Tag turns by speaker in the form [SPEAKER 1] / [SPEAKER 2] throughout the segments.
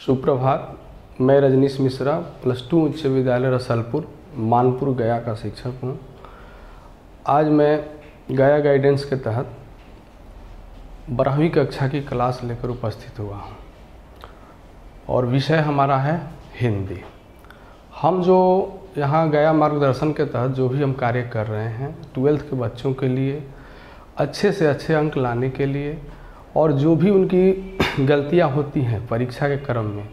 [SPEAKER 1] सुप्रभात। मैं रजनीश मिश्रा +2 उच्च विद्यालय रसलपुर मानपुर गया का शिक्षक हूँ। आज मैं गया गाइडेंस के तहत 12वीं कक्षा की क्लास लेकर उपस्थित हुआ हूँ और विषय हमारा है हिंदी। हम जो यहाँ गया मार्गदर्शन के तहत जो भी हम कार्य कर रहे हैं 12th के बच्चों के लिए अच्छे से अच्छे अंक लाने के लिए और जो भी उनकी गलतियाँ होती हैं परीक्षा के क्रम में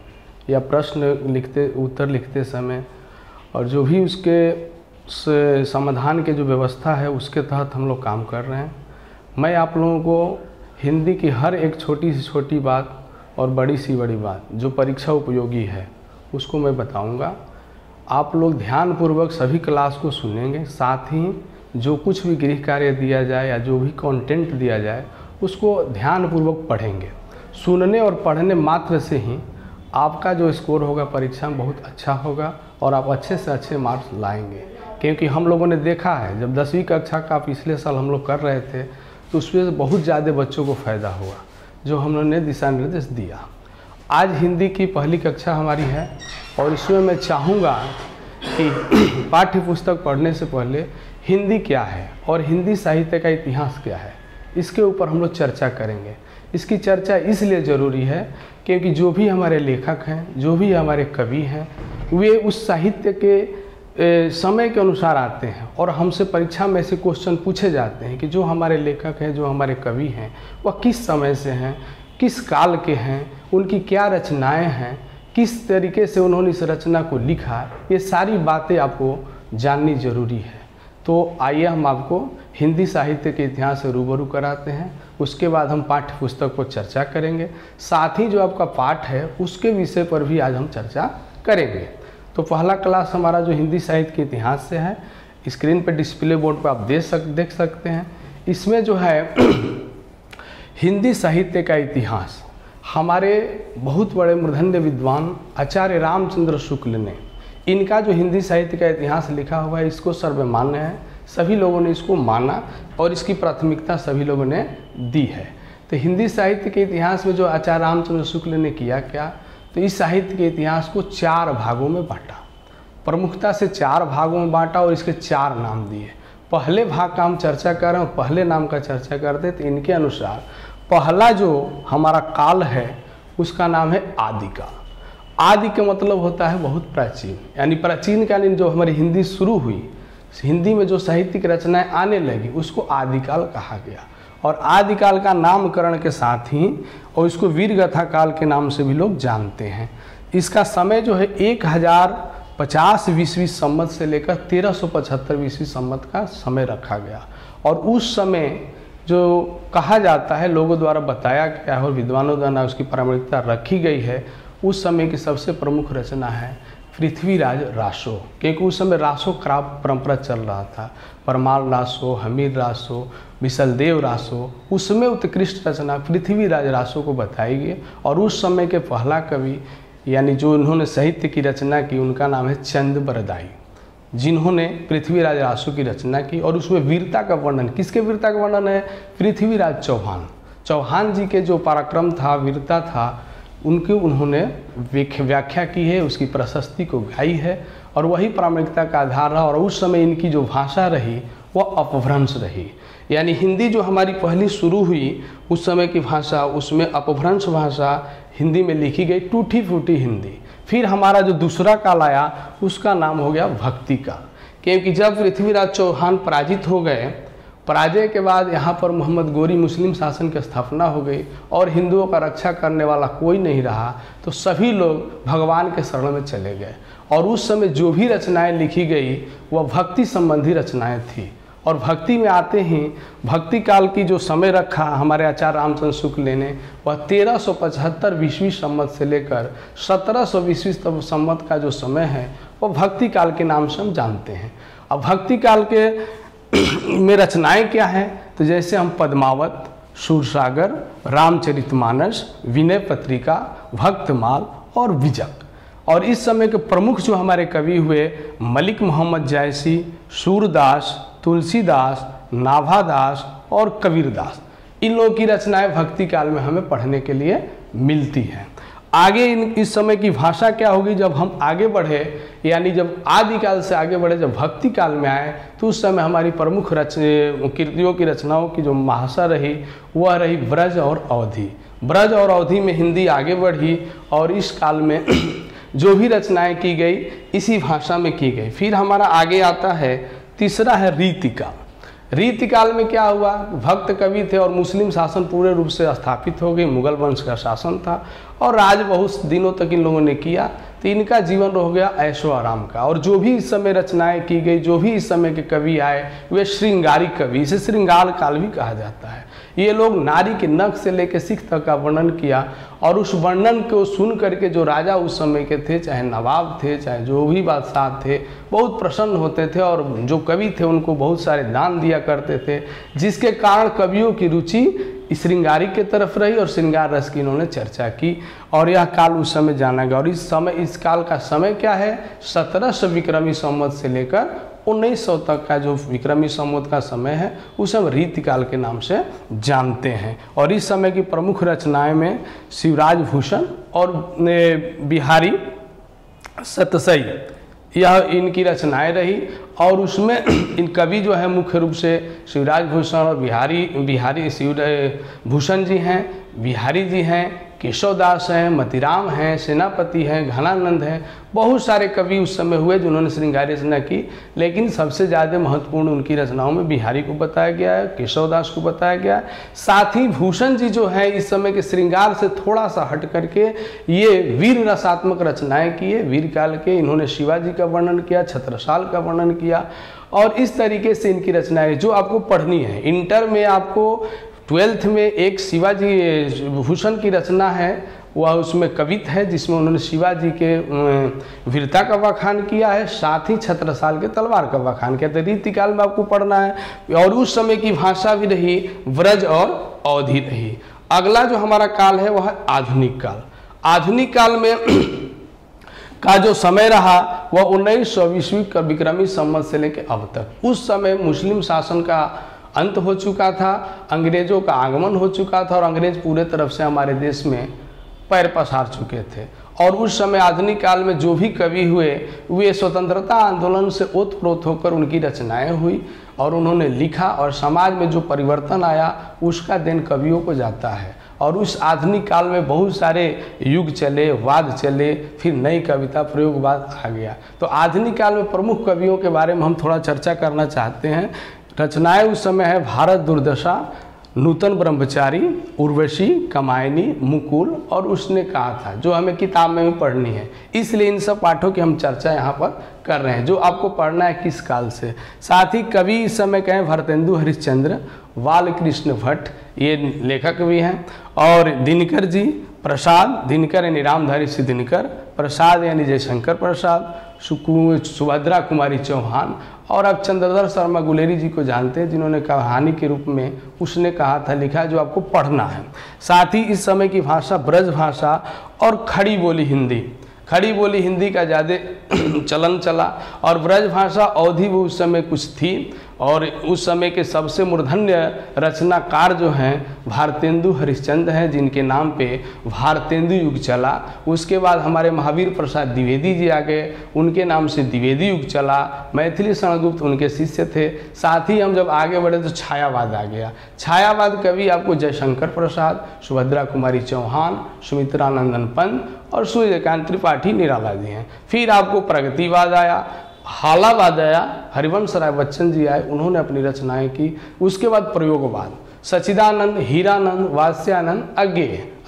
[SPEAKER 1] या प्रश्न लिखते उत्तर लिखते समय और जो भी उसके समाधान के जो व्यवस्था है उसके तहत हम लोग काम कर रहे हैं। मैं आप लोगों को हिंदी की हर एक छोटी से छोटी बात और बड़ी सी बड़ी बात जो परीक्षा उपयोगी है उसको मैं बताऊंगा। आप लोग ध्यानपूर्वक सभी क्लास को सुनेंगे, साथ ही जो कुछ भी गृह कार्य दिया जाए या जो भी कंटेंट दिया जाए उसको ध्यानपूर्वक पढ़ेंगे। सुनने और पढ़ने मात्र से ही आपका जो स्कोर होगा परीक्षा में बहुत अच्छा होगा और आप अच्छे से अच्छे मार्क्स लाएंगे। क्योंकि हम लोगों ने देखा है जब 10वीं कक्षा का पिछले साल हम लोग कर रहे थे तो उसमें बहुत ज़्यादा बच्चों को फ़ायदा हुआ जो हम लोगों ने दिशा निर्देश दिया। आज हिंदी की पहली कक्षा हमारी है और इसमें मैं चाहूँगा कि पाठ्य पुस्तक पढ़ने से पहले हिंदी क्या है और हिंदी साहित्य का इतिहास क्या है इसके ऊपर हम लोग चर्चा करेंगे। इसकी चर्चा इसलिए ज़रूरी है क्योंकि जो भी हमारे लेखक हैं, जो भी हमारे कवि हैं, वे उस साहित्य के समय के अनुसार आते हैं और हमसे परीक्षा में ऐसे क्वेश्चन पूछे जाते हैं कि जो हमारे लेखक हैं, जो हमारे कवि हैं, वह किस समय से हैं, किस काल के हैं, उनकी क्या रचनाएं हैं, किस तरीके से उन्होंने इस रचना को लिखा, ये सारी बातें आपको जाननी ज़रूरी है। तो आइए हम आपको हिंदी साहित्य के इतिहास से रूबरू कराते हैं। उसके बाद हम पाठ्य पुस्तक पर चर्चा करेंगे, साथ ही जो आपका पाठ है उसके विषय पर भी आज हम चर्चा करेंगे। तो पहला क्लास हमारा जो हिंदी साहित्य के इतिहास से है, स्क्रीन पर डिस्प्ले बोर्ड पर आप देख सकते हैं। इसमें जो है हिंदी साहित्य का इतिहास हमारे बहुत बड़े मूर्धन्य विद्वान आचार्य रामचंद्र शुक्ल ने, इनका जो हिंदी साहित्य का इतिहास लिखा हुआ है इसको सर्वमान्य है, सभी लोगों ने इसको माना और इसकी प्राथमिकता सभी लोगों ने दी है। तो हिंदी साहित्य के इतिहास में जो आचार्य रामचंद्र शुक्ल ने किया क्या, तो इस साहित्य के इतिहास को 4 भागों में बांटा, प्रमुखता से 4 भागों में बांटा और इसके 4 नाम दिए। पहले भाग का हम चर्चा कर रहे हैं, पहले नाम का चर्चा करते तो इनके अनुसार पहला जो हमारा काल है उसका नाम है आदिकाल। आदि का मतलब होता है बहुत प्राचीन, यानी प्राचीन कालीन जो हमारी हिंदी शुरू हुई, हिंदी में जो साहित्यिक रचनाएं आने लगी उसको आदिकाल कहा गया। और आदिकाल का नामकरण के साथ ही और इसको वीरगाथा काल के नाम से भी लोग जानते हैं। इसका समय जो है 1050 ईस्वी संवत से लेकर 1375 ईस्वी संवत का समय रखा गया। और उस समय जो कहा जाता है, लोगों द्वारा बताया गया है और विद्वानों द्वारा उसकी प्रामाणिकता रखी गई है, उस समय की सबसे प्रमुख रचना है पृथ्वीराज रासो। क्योंकि उस समय रासो क्राफ्ट परंपरा चल रहा था। परमाल रासो, हमीर रासो, विशलदेव रासो, उसमें उत्कृष्ट रचना पृथ्वीराज रासो को बताई गई। और उस समय के पहला कवि यानी जो उन्होंने साहित्य की रचना की उनका नाम है चंद बरदाई, जिन्होंने पृथ्वीराज रासो की रचना की। और उसमें वीरता का वर्णन, किसके वीरता का वर्णन है? पृथ्वीराज चौहान, चौहान जी के जो पराक्रम था, वीरता था, उनकी उन्होंने व्याख्या की है, उसकी प्रशस्ति को गाई है और वही प्रामाणिकता का आधार रहा। और उस समय इनकी जो भाषा रही वह अपभ्रंश रही, यानी हिंदी जो हमारी पहली शुरू हुई उस समय की भाषा, उसमें अपभ्रंश भाषा हिंदी में लिखी गई, टूटी फूटी हिंदी। फिर हमारा जो दूसरा काल आया उसका नाम हो गया भक्ति काल। क्योंकि जब पृथ्वीराज चौहान पराजित हो गए, पराजय के बाद यहाँ पर मोहम्मद गोरी मुस्लिम शासन की स्थापना हो गई और हिंदुओं का रक्षा करने वाला कोई नहीं रहा, तो सभी लोग भगवान के शरण में चले गए। और उस समय जो भी रचनाएं लिखी गई वह भक्ति संबंधी रचनाएं थी। और भक्ति में आते ही भक्ति काल की जो समय रखा हमारे आचार्य रामचंद्र शुक्ल ने, वह 1375 ईस्वी संवत से लेकर 1700 ईस्वी संवत का जो समय है वह भक्ति काल के नाम से हम जानते हैं। अब भक्ति काल के में रचनाएं क्या हैं? तो जैसे हम पद्मावत, सूरसागर, रामचरितमानस, विनय पत्रिका, भक्तमाल और विजक। और इस समय के प्रमुख जो हमारे कवि हुए मलिक मोहम्मद जायसी, सूरदास, तुलसीदास, नाभादास और कबीरदास, इन लोगों की रचनाएं भक्ति काल में हमें पढ़ने के लिए मिलती हैं। आगे इस समय की भाषा क्या होगी जब हम आगे बढ़े, यानी जब आदिकाल से आगे बढ़े, जब भक्ति काल में आए, तो उस समय हमारी प्रमुख कृतियों की रचनाओं की जो भाषा रही वह रही ब्रज और अवधी। ब्रज और अवधी में हिंदी आगे बढ़ी और इस काल में जो भी रचनाएं की गई इसी भाषा में की गई। फिर हमारा आगे आता है तीसरा है रीतिकाल। रीतिकाल में क्या हुआ, भक्त कवि थे और मुस्लिम शासन पूरे रूप से स्थापित हो गई, मुगल वंश का शासन था और राज बहुत दिनों तक इन लोगों ने किया, तो इनका जीवन हो गया ऐशो आराम का। और जो भी इस समय रचनाएं की गई, जो भी इस समय के कवि आए, वे श्रृंगारी कवि, इसे श्रृंगार काल भी कहा जाता है। ये लोग नारी के नख से लेकर सिख तक का वर्णन किया और उस वर्णन को सुन करके जो राजा उस समय के थे, चाहे नवाब थे, चाहे जो भी बादशाह थे, बहुत प्रसन्न होते थे और जो कवि थे उनको बहुत सारे दान दिया करते थे, जिसके कारण कवियों की रुचि श्रृंगारी के तरफ रही और श्रृंगार रस की इन्होंने चर्चा की और यह काल उस समय जाना गया। और इस काल का समय क्या है, 1700 विक्रमी संवत से लेकर 1900 तक का जो विक्रमी संवत का समय है उसे हम रीतिकाल के नाम से जानते हैं। और इस समय की प्रमुख रचनाएं में शिवराज भूषण और बिहारी सतसई, यह इनकी रचनाएं रही। और उसमें इन कवि जो है मुख्य रूप से शिवराज भूषण और बिहारी शिवराज भूषण जी हैं, बिहारी जी हैं, केशवदास हैं, मतीराम हैं, सेनापति हैं, घनानंद हैं, बहुत सारे कवि उस समय हुए जिन्होंने श्रृंगार रचना की। लेकिन सबसे ज़्यादा महत्वपूर्ण उनकी रचनाओं में बिहारी को बताया गया है, केशवदास को बताया गया है। साथ ही भूषण जी जो है इस समय के श्रृंगार से थोड़ा सा हट करके ये वीर रसात्मक रचनाएं किए, वीर काल के। इन्होंने शिवाजी का वर्णन किया, छत्रसाल का वर्णन किया और इस तरीके से इनकी रचनाएं जो आपको पढ़नी है। इंटर में आपको 12th में एक शिवाजी भूषण की रचना है, वह उसमें कवित है जिसमें उन्होंने शिवाजी के वीरता का बखान किया है, साथ ही छत्रसाल के तलवार का बखान किया। तो रीतिकाल में आपको पढ़ना है और उस समय की भाषा भी रही ब्रज और अवधी रही। अगला जो हमारा काल है वह है आधुनिक काल। आधुनिक काल में का जो समय रहा वह 1900 ईस्वी का विक्रमी संवत से लेकर अब तक। उस समय मुस्लिम शासन का अंत हो चुका था, अंग्रेजों का आगमन हो चुका था और अंग्रेज पूरे तरफ से हमारे देश में पैर पसार चुके थे। और उस समय आधुनिक काल में जो भी कवि हुए वे स्वतंत्रता आंदोलन से ओतप्रोत होकर उनकी रचनाएं हुई और उन्होंने लिखा और समाज में जो परिवर्तन आया उसका देन कवियों को जाता है। और उस आधुनिक काल में बहुत सारे युग चले, वाद चले, फिर नई कविता प्रयोगवाद आ गया। तो आधुनिक काल में प्रमुख कवियों के बारे में हम थोड़ा चर्चा करना चाहते हैं। रचनाएं उस समय है भारत दुर्दशा, नूतन ब्रह्मचारी, उर्वशी, कमायनी, मुकुल और उसने कहा था, जो हमें किताब में भी पढ़नी है। इसलिए इन सब पाठों की हम चर्चा यहाँ पर कर रहे हैं जो आपको पढ़ना है किस काल से। साथ ही कवि इस समय कहें भरतेंदु हरिश्चंद्र, बालकृष्ण भट्ट, ये लेखक भी हैं, और दिनकर जी, प्रसाद, दिनकर यानी रामधारी सिंह दिनकर, प्रसाद यानी जयशंकर प्रसाद, सुभद्रा कुमारी चौहान, और आप चंद्रधर शर्मा गुलेरी जी को जानते हैं जिन्होंने कहानी के रूप में उसने कहा था लिखा जो आपको पढ़ना है। साथ ही इस समय की भाषा ब्रज भाषा और खड़ी बोली हिंदी, खड़ी बोली हिंदी का ज़्यादा चलन चला और ब्रज भाषा अवधि भी उस समय कुछ थी। और उस समय के सबसे मूर्धन्य रचनाकार जो हैं भारतेंदु हरिश्चंद्र हैं जिनके नाम पे भारतेंदु युग चला। उसके बाद हमारे महावीर प्रसाद द्विवेदी जी आ गए, उनके नाम से द्विवेदी युग चला। मैथिली शरणगुप्त उनके शिष्य थे। साथ ही हम जब आगे बढ़े तो छायावाद आ गया। छायावाद कवि आपको जयशंकर प्रसाद, सुभद्रा कुमारी चौहान, सुमित्रानंदन पंत और सूर्यकांत त्रिपाठी निराला जी हैं। फिर आपको प्रगतिवाद आया, हालावाद आया, हरिवंश राय बच्चन जी आए, उन्होंने अपनी रचनाएं की। उसके बाद प्रयोगवाद, सच्चिदानंद, हीरानंद, वात्स्यानंद,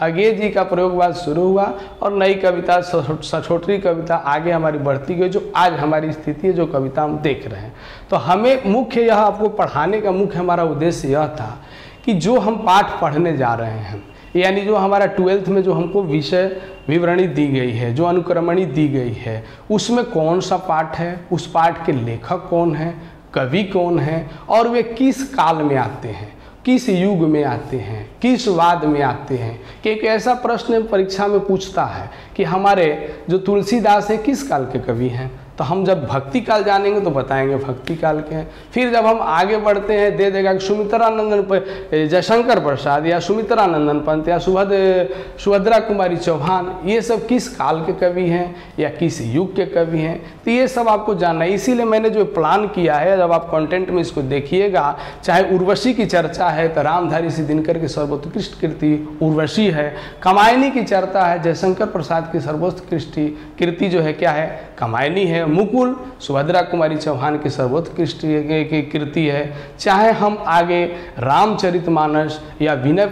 [SPEAKER 1] अज्ञेय जी का प्रयोगवाद शुरू हुआ और नई कविता, सठोटरी कविता आगे हमारी बढ़ती गई जो आज हमारी स्थिति है, जो कविता हम देख रहे हैं। तो हमें मुख्य यह आपको पढ़ाने का मुख्य हमारा उद्देश्य यह था कि जो हम पाठ पढ़ने जा रहे हैं, यानी जो हमारा 12th में जो हमको विषय विवरणी दी गई है, जो अनुक्रमणी दी गई है, उसमें कौन सा पाठ है, उस पाठ के लेखक कौन हैं, कवि कौन हैं और वे किस काल में आते हैं, किस युग में आते हैं, किस वाद में आते हैं। कि एक ऐसा प्रश्न परीक्षा में पूछता है कि हमारे जो तुलसीदास हैं किस काल के कवि हैं, तो हम जब भक्ति काल जानेंगे तो बताएंगे भक्ति काल के हैं। फिर जब हम आगे बढ़ते हैं दे देगा कि सुमित्रानंदन जयशंकर प्रसाद या सुमित्रानंदन पंत या सुभद्रा कुमारी चौहान, ये सब किस काल के कवि हैं या किस युग के कवि हैं, तो ये सब आपको जानना है। इसीलिए मैंने जो प्लान किया है, जब आप कंटेंट में इसको देखिएगा, चाहे उर्वशी की चर्चा है तो रामधारी सिंह दिनकर की सर्वोत्कृष्ट कृति उर्वशी है, कमायनी की चर्चा है जयशंकर प्रसाद की सर्वोत्कृष्ट कृति जो है क्या है, कमायनी है, मुकुल सुभद्रा कुमारी चौहान की सर्वोत्कृष्ट की कृति है, चाहे हम आगे रामचरितमानस या विनय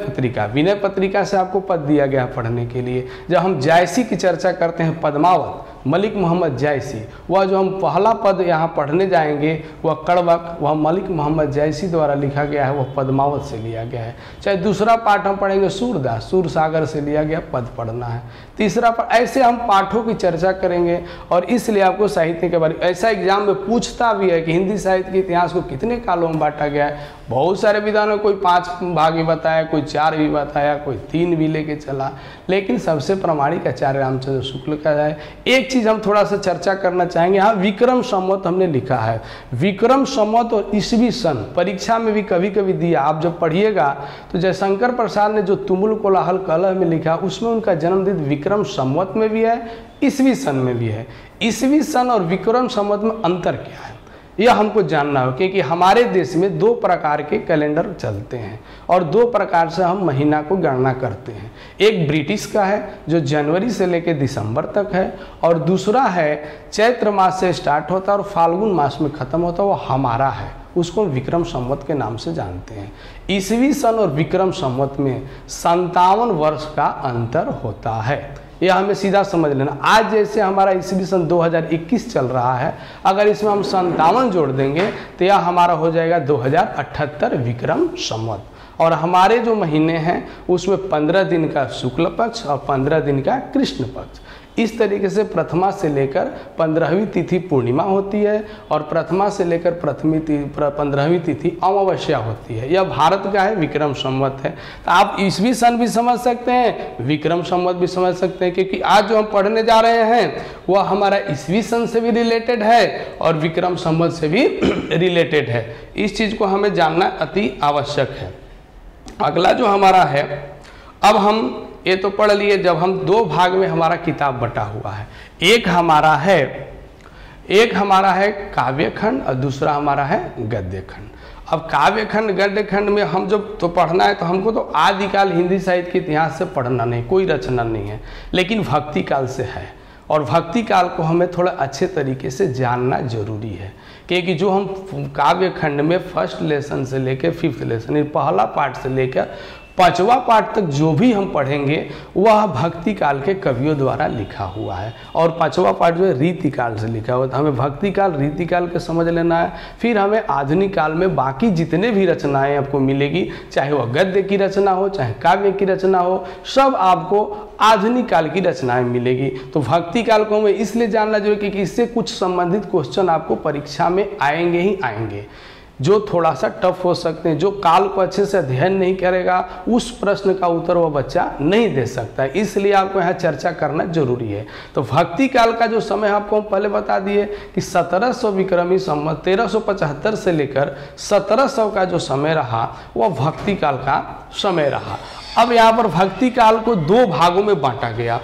[SPEAKER 1] पत्रिका से आपको पद दिया गया पढ़ने के लिए। जब हम जायसी की चर्चा करते हैं, पद्मावत मलिक मोहम्मद जायसी, वह जो हम पहला पद यहाँ पढ़ने जाएंगे वह कड़वक, वह मलिक मोहम्मद जायसी द्वारा लिखा गया है, वह पद्मावत से लिया गया है। चाहे दूसरा पाठ हम पढ़ेंगे सूरदास, सूर सागर से लिया गया पद पढ़ना है। तीसरा पाठ, ऐसे हम पाठों की चर्चा करेंगे। और इसलिए आपको साहित्य के बारे में ऐसा एग्जाम में पूछता भी है कि हिंदी साहित्य के इतिहास को कितने कालों में बांटा गया है। बहुत सारे विद्वानों, कोई 5 भाग भी बताया, कोई 4 भी बताया, कोई 3 भी लेके चला, लेकिन सबसे प्रामाणिक आचार्य रामचंद्र शुक्ल का है। एक चीज़ हम थोड़ा सा चर्चा करना चाहेंगे, हाँ विक्रम संवत हमने लिखा है। विक्रम संवत और ईस्वी सन परीक्षा में भी कभी कभी दिया, आप जब पढ़िएगा तो जयशंकर प्रसाद ने जो तुमुल कोलाहल कलह में लिखा, उसमें उनका जन्मदिन विक्रम संवत में भी है, ईस्वी सन में भी है। ईस्वी सन और विक्रम संवत में अंतर क्या है यह हमको जानना हो, क्योंकि हमारे देश में 2 प्रकार के कैलेंडर चलते हैं और 2 प्रकार से हम महीना को गणना करते हैं। एक ब्रिटिश का है जो जनवरी से लेकर दिसंबर तक है, और दूसरा है चैत्र मास से स्टार्ट होता है और फाल्गुन मास में ख़त्म होता है, वो हमारा है, उसको विक्रम संवत के नाम से जानते हैं। ईस्वी सन और विक्रम संवत में 57 वर्ष का अंतर होता है, यह हमें सीधा समझ लेना। आज जैसे हमारा ईस्वी सन 2021 चल रहा है, अगर इसमें हम 57 जोड़ देंगे तो यह हमारा हो जाएगा 2078 विक्रम संवत। और हमारे जो महीने हैं उसमें 15 दिन का शुक्ल पक्ष और 15 दिन का कृष्ण पक्ष, इस तरीके से प्रथमा से लेकर 15वीं तिथि पूर्णिमा होती है और प्रथमा से लेकर 15वीं तिथि अमावस्या होती है। यह भारत का है, विक्रम संवत है। तो आप ईस्वी सन भी समझ सकते हैं, विक्रम संवत भी समझ सकते हैं, क्योंकि आज जो हम पढ़ने जा रहे हैं वह हमारा ईस्वी सन से भी रिलेटेड है और विक्रम संवत से भी रिलेटेड है। इस चीज़ को हमें जानना अति आवश्यक है। अगला जो हमारा है, अब हम ये तो पढ़ लिए, जब हम 2 भाग में हमारा किताब बटा हुआ है, एक हमारा है काव्य खंड और दूसरा हमारा है गद्य खंड। अब काव्य खंड गद्य खंड में हम जब तो पढ़ना है तो हमको तो आदिकाल हिंदी साहित्य के इतिहास से पढ़ना नहीं, कोई रचना नहीं है, लेकिन भक्ति काल से है। और भक्ति काल को हमें थोड़ा अच्छे तरीके से जानना जरूरी है, क्योंकि जो हम काव्य खंड में फर्स्ट लेसन से लेकर 5th लेसन, पहला पाठ से लेकर 5वां पाठ तक जो भी हम पढ़ेंगे वह भक्ति काल के कवियों द्वारा लिखा हुआ है। और 5वां पाठ जो है रीति काल से लिखा हुआ है। तो हमें भक्ति काल रीति काल के समझ लेना है। फिर हमें आधुनिक काल में बाकी जितने भी रचनाएं आपको मिलेगी, चाहे वह गद्य की रचना हो चाहे काव्य की रचना हो, सब आपको आधुनिक काल की रचनाएं मिलेगी। तो भक्ति काल को हमें इसलिए जानना जरूरी कि इससे कुछ संबंधित क्वेश्चन आपको परीक्षा में आएंगे ही आएंगे, जो थोड़ा सा टफ हो सकते हैं। जो काल को अच्छे से अध्ययन नहीं करेगा उस प्रश्न का उत्तर वो बच्चा नहीं दे सकता है, इसलिए आपको यहाँ चर्चा करना जरूरी है। तो भक्ति काल का जो समय आपको हम पहले बता दिए कि 1700 विक्रमी संवत 1375 से लेकर 1700 का जो समय रहा वह भक्ति काल का समय रहा। अब यहाँ पर भक्ति काल को 2 भागों में बांटा गया।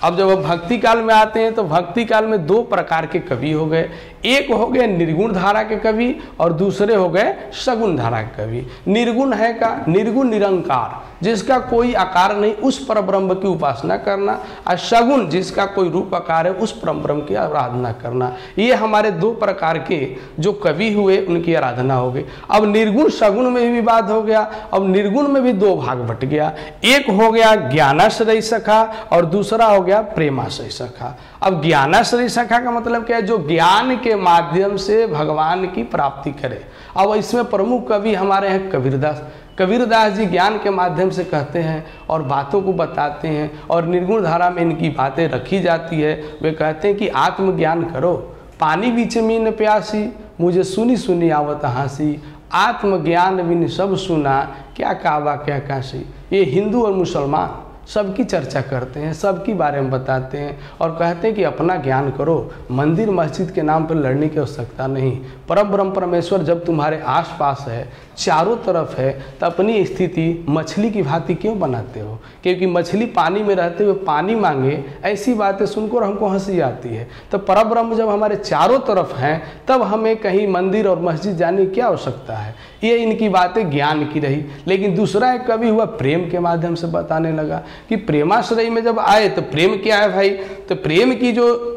[SPEAKER 1] अब जब हम भक्ति काल में आते हैं तो भक्ति काल में 2 प्रकार के कवि हो गए, एक हो गए निर्गुण धारा के कवि और दूसरे हो गए सगुण धारा के कवि। निर्गुण है का निर्गुण निरंकार, जिसका कोई आकार नहीं, उस परब्रह्म की उपासना करना, और सगुण जिसका कोई रूप आकार है उस परब्रह्म की आराधना करना। ये हमारे 2 प्रकार के जो कवि हुए उनकी आराधना हो गई। अब निर्गुण सगुण में भी विवाद हो गया। अब निर्गुण में भी 2 भाग बट गया, एक हो गया ज्ञानाश्रयी सखा और दूसरा हो गया प्रेमाश्रयी सखा। अब ज्ञानाश्रयी सखा का मतलब क्या है? जो ज्ञान के माध्यम से भगवान की प्राप्ति करे। अब इसमें प्रमुख कवि हमारे हैं कबीरदास। कबीरदास जी ज्ञान के माध्यम से कहते हैं और बातों को बताते हैं, और निर्गुण धारा में इनकी बातें रखी जाती है। वे कहते हैं कि आत्मज्ञान करो, पानी बीच मीन प्यासी, मुझे सुनी सुनी आवत हंसी, आत्मज्ञान बिन सब सुना, क्या काबा क्या काशी। ये हिंदू और मुसलमान सबकी चर्चा करते हैं, सबकी बारे में बताते हैं और कहते हैं कि अपना ज्ञान करो, मंदिर मस्जिद के नाम पर लड़ने की आवश्यकता नहीं। परम ब्रह्म परमेश्वर जब तुम्हारे आसपास है, चारों तरफ है, तो अपनी स्थिति मछली की भांति क्यों बनाते हो? क्योंकि मछली पानी में रहते हुए पानी मांगे, ऐसी बातें सुनकर हमको हंसी आती है। तो परम ब्रह्म जब हमारे चारों तरफ हैं, तब हमें कहीं मंदिर और मस्जिद जाने की क्या आवश्यकता है? ये इनकी बातें ज्ञान की रही। लेकिन दूसरा एक कवि हुआ, प्रेम के माध्यम से बताने लगा कि प्रेमाश्रय में जब आए तो प्रेम क्या है भाई? तो प्रेम की जो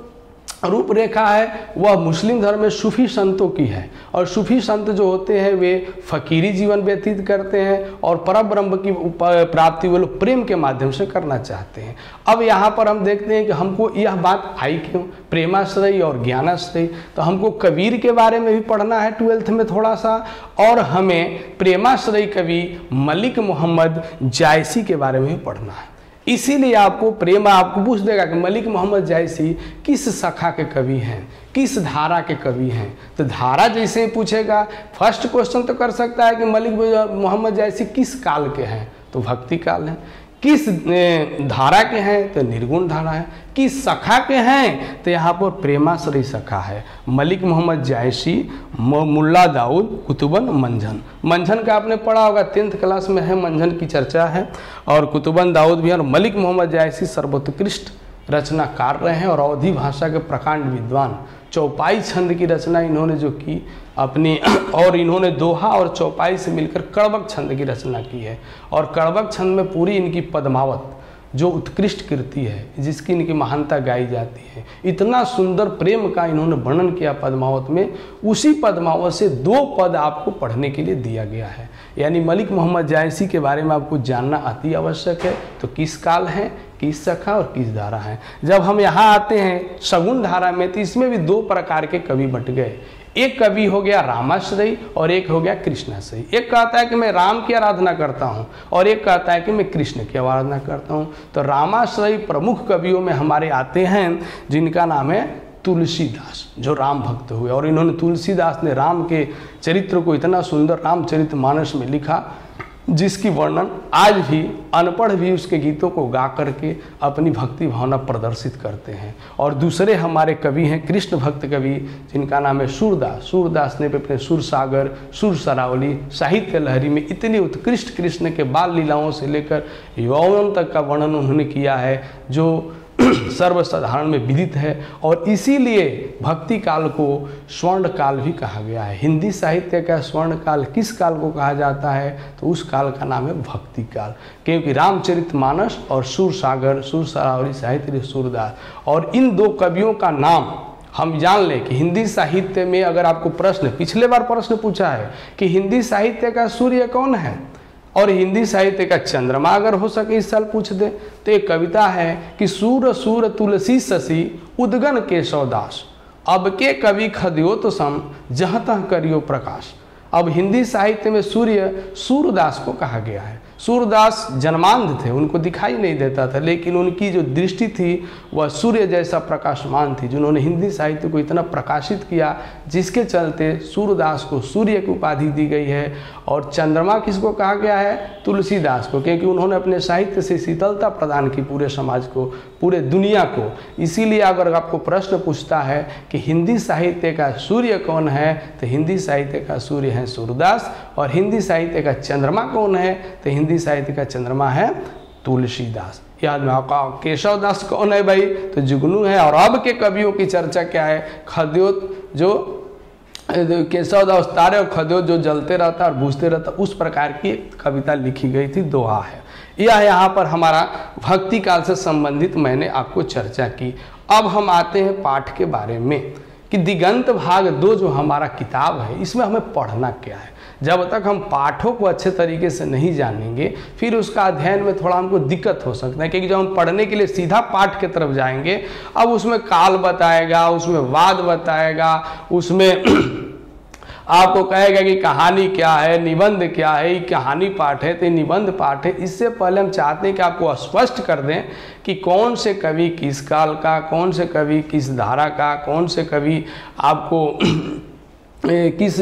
[SPEAKER 1] रूपरेखा है वह मुस्लिम धर्म में सूफी संतों की है। और सूफी संत जो होते हैं वे फकीरी जीवन व्यतीत करते हैं और परम ब्रह्म की प्राप्ति वो लोग प्रेम के माध्यम से करना चाहते हैं। अब यहाँ पर हम देखते हैं कि हमको यह बात आई क्यों, प्रेमाश्रय और ज्ञानाश्रय। तो हमको कबीर के बारे में भी पढ़ना है 12th में थोड़ा सा, और हमें प्रेमाश्रय कवि मलिक मोहम्मद जायसी के बारे में भी पढ़ना है। इसीलिए आपको प्रेम आपको पूछ देगा कि मलिक मोहम्मद जायसी किस शाखा के कवि हैं, किस धारा के कवि हैं। तो धारा जैसे ही पूछेगा, फर्स्ट क्वेश्चन तो कर सकता है कि मलिक मोहम्मद जायसी किस काल के हैं, तो भक्ति काल है। किस धारा के हैं, तो निर्गुण धारा है। किस शाखा के हैं, तो यहाँ पर प्रेमाश्रय शाखा है। मलिक मोहम्मद जायसी, मुल्ला दाऊद, कुतुबन, मंझन। मंझन का आपने पढ़ा होगा, 10th क्लास में है, मंझन की चर्चा है। और कुतुबन दाऊद भी, और मलिक मोहम्मद जायसी सर्वोत्कृष्ट रचनाकार रहे हैं और अवधी भाषा के प्रकांड विद्वान। चौपाई छंद की रचना इन्होंने जो की अपनी, और इन्होंने दोहा और चौपाई से मिलकर कड़वक छंद की रचना की है। और कड़वक छंद में पूरी इनकी पद्मावत जो उत्कृष्ट कृति है, जिसकी इनकी महानता गाई जाती है। इतना सुंदर प्रेम का इन्होंने वर्णन किया पद्मावत में। उसी पद्मावत से 2 पद आपको पढ़ने के लिए दिया गया है। यानी मलिक मोहम्मद जायसी के बारे में आपको जानना अति आवश्यक है। तो किस काल है, किस शाखा और किस धारा है। जब हम यहाँ आते हैं सगुण धारा में, तो इसमें भी 2 प्रकार के कवि बट गए। एक कवि हो गया रामाश्रयी और एक हो गया कृष्णाश्रयी। एक कहता है कि मैं राम की आराधना करता हूँ और एक कहता है कि मैं कृष्ण की आराधना करता हूँ। तो रामाश्रयी प्रमुख कवियों में हमारे आते हैं, जिनका नाम है तुलसीदास, जो राम भक्त हुए। और इन्होंने, तुलसीदास ने राम के चरित्र को इतना सुंदर रामचरितमानस में लिखा, जिसकी वर्णन आज भी अनपढ़ भी उसके गीतों को गा करके अपनी भक्ति भावना प्रदर्शित करते हैं। और दूसरे हमारे कवि हैं कृष्ण भक्त कवि, जिनका नाम है सूरदास। सूरदास ने अपने सुर सागर, सुर सरावली, साहित्य लहरी में इतनी उत्कृष्ट कृष्ण के बाल लीलाओं से लेकर यौवन तक का वर्णन उन्होंने किया है, जो सर्वसाधारण में विदित है। और इसीलिए भक्ति काल को स्वर्ण काल भी कहा गया है। हिंदी साहित्य का स्वर्ण काल किस काल को कहा जाता है, तो उस काल का नाम है भक्ति काल। क्योंकि रामचरितमानस और सुर सागर, सुर सरावली साहित्य सूरदास, और इन 2 कवियों का नाम हम जान लें कि हिंदी साहित्य में, अगर आपको प्रश्न, पिछले बार प्रश्न पूछा है कि हिंदी साहित्य का सूर्य कौन है और हिंदी साहित्य का चंद्रमा, अगर हो सके इस साल पूछ दे, तो एक कविता है कि सूर सूर तुलसी शशि उदगन केशवदास, अब के कवि खदियो तो सम जहाँ तह करियो प्रकाश। अब हिंदी साहित्य में सूर्य सूरदास को कहा गया है। सूरदास जन्मांध थे, उनको दिखाई नहीं देता था, लेकिन उनकी जो दृष्टि थी वह सूर्य जैसा प्रकाशमान थी, जिन्होंने हिंदी साहित्य को इतना प्रकाशित किया, जिसके चलते सूरदास को सूर्य की उपाधि दी गई है। और चंद्रमा किसको कहा गया है? तुलसीदास को, क्योंकि उन्होंने अपने साहित्य से शीतलता प्रदान की पूरे समाज को, पूरे दुनिया को। इसीलिए अगर आपको प्रश्न पूछता है कि हिंदी साहित्य का सूर्य कौन है, तो हिंदी साहित्य का सूर्य है सूरदास, और हिंदी साहित्य का चंद्रमा कौन है, तो हिंदी साहित्य का चंद्रमा है तुलसीदास। याद में आपका केशवदास कौन है भाई, तो जुगनू है। और अब के कवियों की चर्चा क्या है? खद्योत, जो केशवदास तारे और खद्योत जो जलते रहता और बूझते रहता, उस प्रकार की कविता लिखी गई थी, दोहा है। यह यहाँ पर हमारा भक्ति काल से संबंधित मैंने आपको चर्चा की। अब हम आते हैं पाठ के बारे में कि दिगंत भाग 2 जो हमारा किताब है, इसमें हमें पढ़ना क्या है। जब तक हम पाठों को अच्छे तरीके से नहीं जानेंगे, फिर उसका अध्ययन में थोड़ा हमको दिक्कत हो सकता है। क्योंकि जब हम पढ़ने के लिए सीधा पाठ की तरफ जाएंगे, अब उसमें काल बताएगा, उसमें वाद बताएगा, उसमें आपको कहेगा कि कहानी क्या है, निबंध क्या है, ये कहानी पाठ है, तो निबंध पाठ है। इससे पहले हम चाहते हैं कि आपको स्पष्ट कर दें कि कौन से कवि किस काल का, कौन से कवि किस धारा का, कौन से कवि आपको किस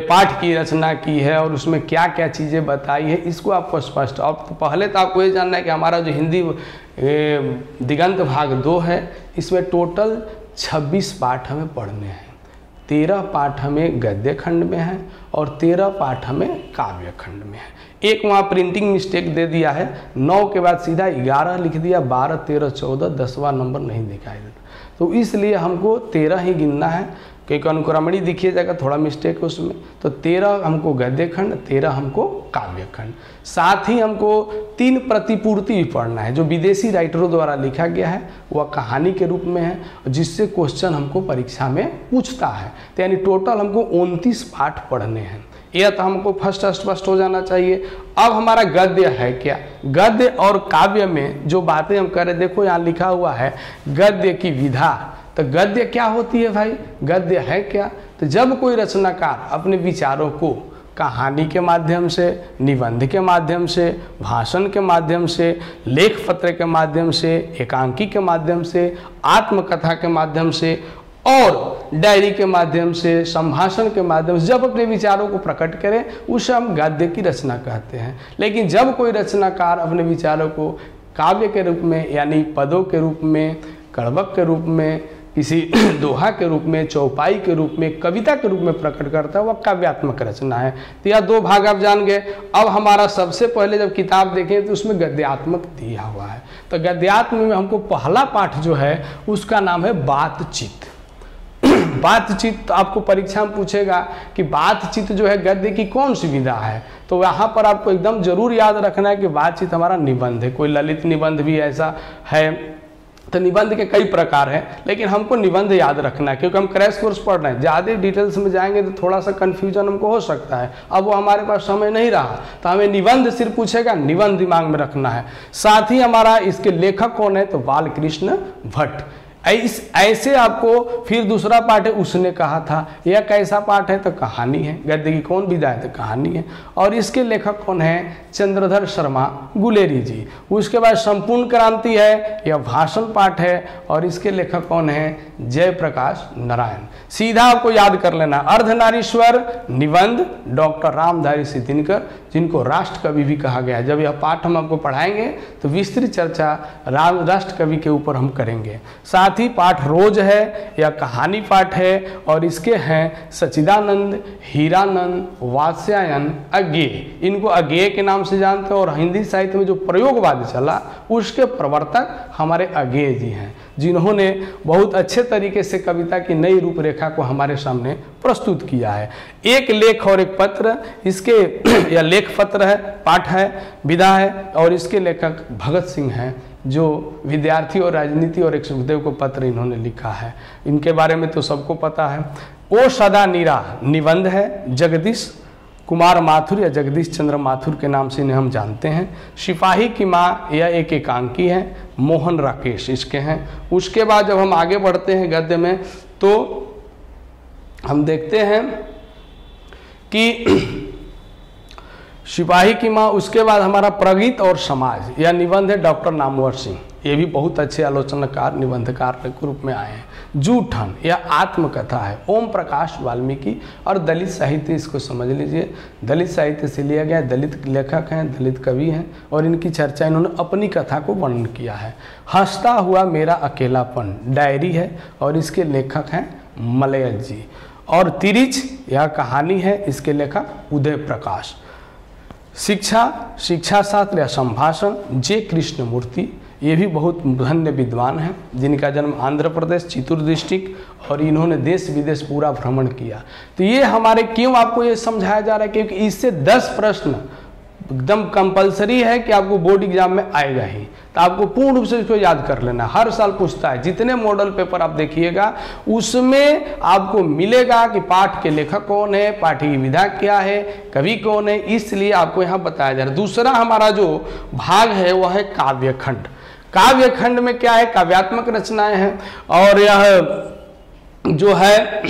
[SPEAKER 1] पाठ की रचना की है और उसमें क्या क्या चीज़ें बताई है, इसको आपको स्पष्ट। और पहले तो आपको ये जानना है कि हमारा जो हिंदी दिगंत भाग 2 है, इसमें टोटल 26 पाठ हमें पढ़ने हैं। 13 पाठ हमें गद्य खंड में है और 13 पाठ हमें काव्य खंड में है। एक वहाँ प्रिंटिंग मिस्टेक दे दिया है, 9 के बाद सीधा 11 लिख दिया, 12, 13, 14, 10वां नंबर नहीं दिखाई देता, तो इसलिए हमको 13 ही गिनना है, क्योंकि अनुक्रमणी दिखिए जाएगा, थोड़ा मिस्टेक है उसमें। तो 13 हमको गद्य खंड, 13 हमको काव्य खंड। साथ ही हमको 3 प्रतिपूर्ति भी पढ़ना है, जो विदेशी राइटरों द्वारा लिखा गया है, वह कहानी के रूप में है, जिससे क्वेश्चन हमको परीक्षा में पूछता है। तो यानी टोटल हमको 29 पाठ पढ़ने हैं। यह तो हमको फर्स्ट स्पष्ट हो जाना चाहिए। अब हमारा गद्य है क्या? गद्य और काव्य में जो बातें हम कर रहे, देखो यहाँ लिखा हुआ है गद्य की विधा। तो गद्य क्या होती है भाई? गद्य है क्या? तो जब कोई रचनाकार अपने विचारों को कहानी के माध्यम से, निबंध के माध्यम से, भाषण के माध्यम से, लेख पत्र के माध्यम से, एकांकी के माध्यम से, आत्मकथा के माध्यम से और डायरी के माध्यम से, संभाषण के माध्यम से जब अपने विचारों को प्रकट करें, उसे हम गद्य की रचना कहते हैं। लेकिन जब कोई रचनाकार अपने विचारों को काव्य के रूप में, यानी पदों के रूप में, कड़वक के रूप में, किसी दोहा के रूप में, चौपाई के रूप में, कविता के रूप में प्रकट करता है, वह काव्यात्मक रचना है। तो यह 2 भाग आप जान गए। अब हमारा सबसे पहले जब किताब देखें तो उसमें गद्यात्मक दिया हुआ है। तो गद्यात्मक में हमको पहला पाठ जो है उसका नाम है बातचीत। बातचीत, तो आपको परीक्षा में पूछेगा कि बातचीत जो है गद्य की कौन सी विधा है, तो यहाँ पर आपको एकदम जरूर याद रखना है कि बातचीत हमारा निबंध है। कोई ललित निबंध भी ऐसा है, तो निबंध के कई प्रकार हैं, लेकिन हमको निबंध याद रखना है, क्योंकि हम क्रैश कोर्स पढ़ रहे हैं। ज़्यादा डिटेल्स में जाएंगे तो थोड़ा सा कन्फ्यूजन हमको हो सकता है, अब वो हमारे पास समय नहीं रहा, तो हमें निबंध सिर्फ पूछेगा, निबंध दिमाग में रखना है। साथ ही हमारा इसके लेखक कौन है, तो बालकृष्ण भट्ट। ऐसे आपको फिर दूसरा पाठ है उसने कहा था। यह कैसा पाठ है, तो कहानी है। गद्य की कौन विधा है, तो कहानी है। और इसके लेखक कौन है, चंद्रधर शर्मा गुलेरी जी। उसके बाद संपूर्ण क्रांति है, यह भाषण पाठ है, और इसके लेखक कौन है, जयप्रकाश नारायण। सीधा आपको याद कर लेना। अर्धनारीश्वर निबंध डॉक्टर रामधारी सिंह दिनकर, जिनको राष्ट्र कवि भी कहा गया है। जब यह पाठ हम आपको पढ़ाएंगे तो विस्तृत चर्चा राष्ट्र कवि के ऊपर हम करेंगे। साथ ही पाठ रोज है, यह कहानी पाठ है, और इसके हैं सच्चिदानंद, हीरानंद, वात्स्यायन, अज्ञेय। इनको अज्ञेय के नाम से जानते हैं, और हिंदी साहित्य में जो प्रयोगवाद चला उसके प्रवर्तक हमारे अज्ञेय जी हैं, जिन्होंने बहुत अच्छे तरीके से कविता की नई रूपरेखा को हमारे सामने प्रस्तुत किया है। एक लेख और एक पत्र, इसके यह लेख पत्र है, पाठ है, विधा है, और इसके लेखक भगत सिंह हैं, जो विद्यार्थी और राजनीति और एक सुखदेव को पत्र इन्होंने लिखा है। इनके बारे में तो सबको पता है। ओ सदा नीरा निबंध है, जगदीश कुमार माथुर या जगदीश चंद्र माथुर के नाम से इन्हें हम जानते हैं। सिपाही की माँ यह एक एकांकी है, मोहन राकेश इसके हैं। उसके बाद जब हम आगे बढ़ते हैं गद्य में, तो हम देखते हैं कि सिपाही की माँ, उसके बाद हमारा प्रगीत और समाज, यह निबंध है डॉक्टर नामवर सिंह। ये भी बहुत अच्छे आलोचनाकार निबंधकार के रूप में आए हैं। जूठन यह आत्मकथा है, ओम प्रकाश वाल्मीकि। और दलित साहित्य, इसको समझ लीजिए, दलित साहित्य से लिया गया, दलित लेखक हैं, दलित कवि हैं, और इनकी चर्चा इन्होंने अपनी कथा को वर्णन किया है। हंसता हुआ मेरा अकेलापन डायरी है, और इसके लेखक हैं मलयज जी। और तिरिच यह कहानी है, इसके लेखक उदय प्रकाश। शिक्षा शास्त्र या संभाषण जे कृष्णमूर्ति, ये भी बहुत धन्य विद्वान हैं, जिनका जन्म आंध्र प्रदेश चित्तूर डिस्ट्रिक्ट, और इन्होंने देश विदेश पूरा भ्रमण किया। तो ये हमारे क्यों आपको ये समझाया जा रहा है, क्योंकि इससे 10 प्रश्न एकदम कंपलसरी है कि आपको बोर्ड एग्जाम में आएगा ही, तो आपको पूर्ण रूप से इसको याद कर लेना। हर साल पूछता है, जितने मॉडल पेपर आप देखिएगा उसमें आपको मिलेगा कि पाठ के लेखक कौन है, पाठ की विधा क्या है, कवि कौन है, इसलिए आपको यहाँ बताया जा रहा है। दूसरा हमारा जो भाग है वह है काव्य खंड। काव्य खंड में क्या है, काव्यात्मक रचनाएं हैं, और यह जो है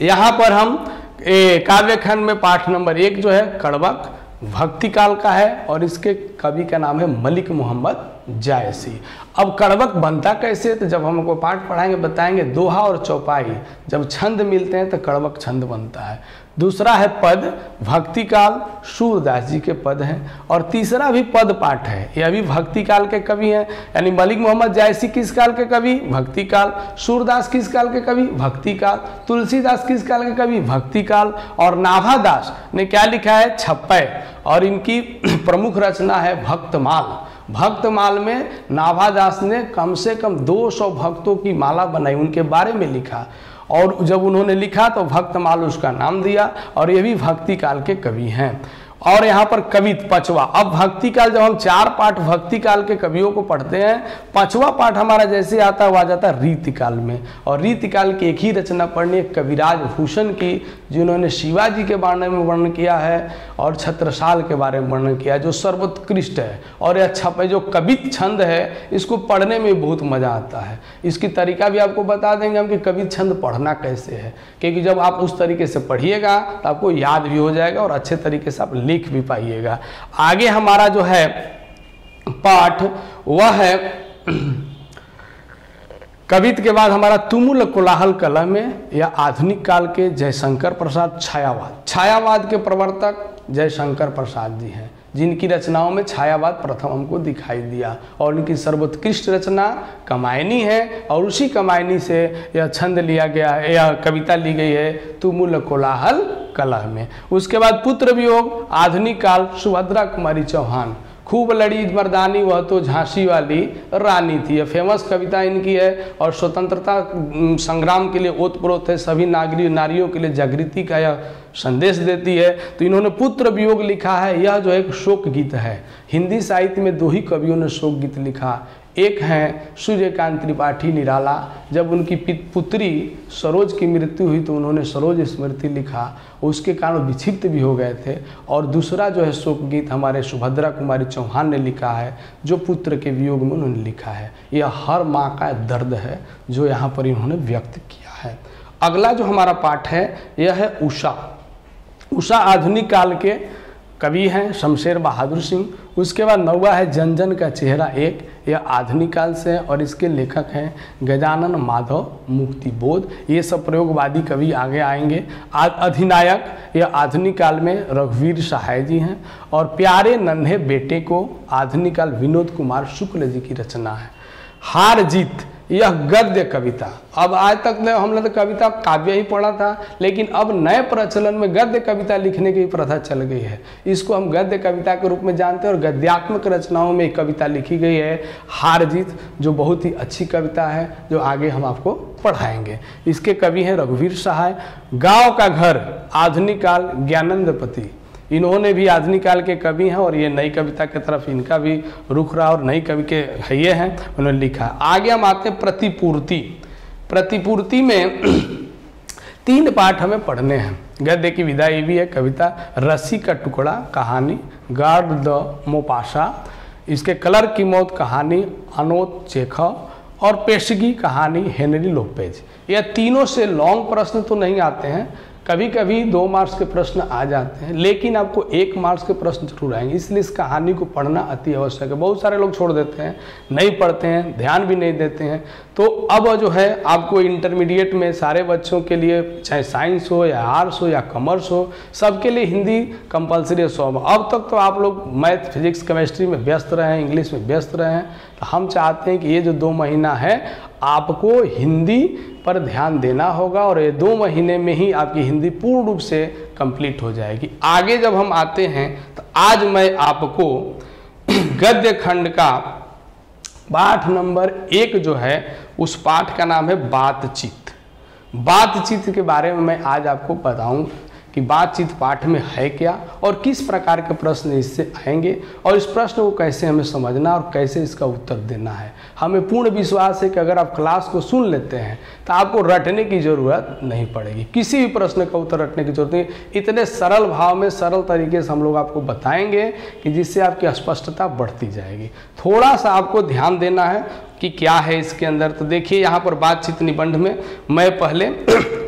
[SPEAKER 1] यहाँ पर हम काव्य खंड में पाठ नंबर 1 जो है कड़वक, भक्ति काल का है और इसके कवि का नाम है मलिक मोहम्मद जायसी। अब कड़वक बनता कैसे, तो जब हमको पाठ पढ़ाएंगे बताएंगे। दोहा और चौपाई जब छंद मिलते हैं तो कड़वक छंद बनता है। दूसरा है पद, भक्ति काल सूरदास जी के पद हैं। और तीसरा भी पद पाठ है, यह भी भक्ति काल के कवि हैं। यानी मलिक मोहम्मद जायसी किस काल के कवि, भक्ति काल। सूरदास किस काल के कवि, भक्ति काल। तुलसीदास किस काल के कवि, भक्ति काल। और नाभादास ने क्या लिखा है, छप्पय। और इनकी प्रमुख रचना है भक्तमाल। भक्तमाल में नाभादास ने कम से कम 200 भक्तों की माला बनाई, उनके बारे में लिखा। और जब उन्होंने लिखा तो भक्तमाल उसका नाम दिया। और ये भी भक्ति काल के कवि हैं। और यहाँ पर कवित पांचवा। अब भक्ति काल जब हम 4 पाठ भक्ति काल के कवियों को पढ़ते हैं, 5वां पाठ हमारा जैसे आता है वो आ जाता है रीति काल में। और रीति काल की एक ही रचना पढ़नी है कविराज भूषण की, जिन्होंने शिवाजी के बारे में वर्णन किया है और छत्रसाल के बारे में वर्णन किया है, जो सर्वोत्कृष्ट है। और यह छपे जो कवित छंद है, इसको पढ़ने में बहुत मजा आता है। इसकी तरीका भी आपको बता देंगे हम कि कवित छंद पढ़ना कैसे है, क्योंकि जब आप उस तरीके से पढ़िएगा तो आपको याद भी हो जाएगा और अच्छे तरीके से आप लिख भी पाइएगा। आगे हमारा जो है पाठ वह है कवित के बाद हमारा तुमुल कोलाहल कला में, या आधुनिक काल के जयशंकर प्रसाद छायावाद। छायावाद के प्रवर्तक जयशंकर प्रसाद जी हैं, जिनकी रचनाओं में छायावाद प्रथम हमको दिखाई दिया। और उनकी सर्वोत्कृष्ट रचना कमायनी है। और उसी कमायनी से यह छंद लिया गया है, यह कविता ली गई है तुमुल कोलाहल कला में। उसके बाद पुत्र वियोग, आधुनिक काल सुभद्रा कुमारी चौहान। खूब लड़ी मर्दानी वह तो झांसी वाली रानी थी, यह फेमस कविता इनकी है। और स्वतंत्रता संग्राम के लिए ओतप्रोत है, सभी नारियों के लिए जागृति का यह संदेश देती है। तो इन्होंने पुत्र वियोग लिखा है। यह जो एक शोक गीत है। हिंदी साहित्य में 2 ही कवियों ने शोक गीत लिखा। एक हैं सूर्यकांत त्रिपाठी निराला, जब उनकी पुत्री सरोज की मृत्यु हुई तो उन्होंने सरोज स्मृति लिखा, उसके कारण विक्षिप्त भी हो गए थे। और दूसरा जो है शोक गीत हमारे सुभद्रा कुमारी चौहान ने लिखा है, जो पुत्र के वियोग में उन्होंने लिखा है। यह हर माँ का दर्द है जो यहाँ पर इन्होंने व्यक्त किया है। अगला जो हमारा पाठ है यह है उषा। उषा आधुनिक काल के कवि हैं शमशेर बहादुर सिंह। उसके बाद 9वां है जन जन का चेहरा एक, यह आधुनिक काल से है और इसके लेखक हैं गजानन माधव मुक्तिबोध। ये सब प्रयोगवादी कवि आगे आएंगे। अधिनायक, यह आधुनिक काल में रघुवीर सहाय जी हैं। और प्यारे नन्हे बेटे को, आधुनिक काल विनोद कुमार शुक्ल जी की रचना है। हार जीत, यह गद्य कविता। अब आज तक हमने तो कविता काव्य ही पढ़ा था, लेकिन अब नए प्रचलन में गद्य कविता लिखने की प्रथा चल गई है। इसको हम गद्य कविता के रूप में जानते हैं। और गद्यात्मक रचनाओं में एक कविता लिखी गई है हार जीत, जो बहुत ही अच्छी कविता है, जो आगे हम आपको पढ़ाएंगे। इसके कवि हैं रघुवीर सहाय। गाँव का घर, आधुनिक काल ज्ञानंदपति। इन्होंने भी आधुनिक काल के कवि हैं और ये नई कविता की तरफ इनका भी रुख रहा और नई कवि के ये हैं, उन्होंने लिखा। आगे हम आते हैं प्रतिपूर्ति। प्रतिपूर्ति में 3 पाठ हमें पढ़ने हैं। गद्य की विधा ये भी है कविता रस्सी का टुकड़ा कहानी, गार्ड द मोपाशा, इसके कलर की मौत कहानी अनोत चेखव, और पेशगी कहानी हेनरी लोपेज। यह तीनों से लॉन्ग प्रश्न तो नहीं आते हैं, कभी कभी 2 मार्क्स के प्रश्न आ जाते हैं, लेकिन आपको 1 मार्क्स के प्रश्न जरूर आएंगे। इसलिए इस कहानी को पढ़ना अति आवश्यक है। बहुत सारे लोग छोड़ देते हैं, नहीं पढ़ते हैं, ध्यान भी नहीं देते हैं। तो अब जो है आपको इंटरमीडिएट में सारे बच्चों के लिए, चाहे साइंस हो या आर्ट्स हो या कॉमर्स हो, सबके लिए हिंदी कंपलसरी 100। अब तक तो आप लोग मैथ, फिजिक्स, केमिस्ट्री में व्यस्त रहे हैं, इंग्लिश में व्यस्त रहे हैं। तो हम चाहते हैं कि ये जो 2 महीना है आपको हिंदी पर ध्यान देना होगा और ये 2 महीने में ही आपकी हिंदी पूर्ण रूप से कंप्लीट हो जाएगी। आगे जब हम आते हैं तो आज मैं आपको गद्य खंड का पाठ नंबर 1 जो है, उस पाठ का नाम है बातचीत। बातचीत के बारे में मैं आज आपको बताऊंगा कि बातचीत पाठ में है क्या और किस प्रकार के प्रश्न इससे आएंगे और इस प्रश्न को कैसे हमें समझना और कैसे इसका उत्तर देना है। हमें पूर्ण विश्वास है कि अगर आप क्लास को सुन लेते हैं तो आपको रटने की ज़रूरत नहीं पड़ेगी, किसी भी प्रश्न का उत्तर रटने की जरूरत नहीं। इतने सरल भाव में, सरल तरीके से हम लोग आपको बताएंगे कि जिससे आपकी स्पष्टता बढ़ती जाएगी। थोड़ा सा आपको ध्यान देना है कि क्या है इसके अंदर। तो देखिए यहाँ पर बातचीत निबंध में मैं पहले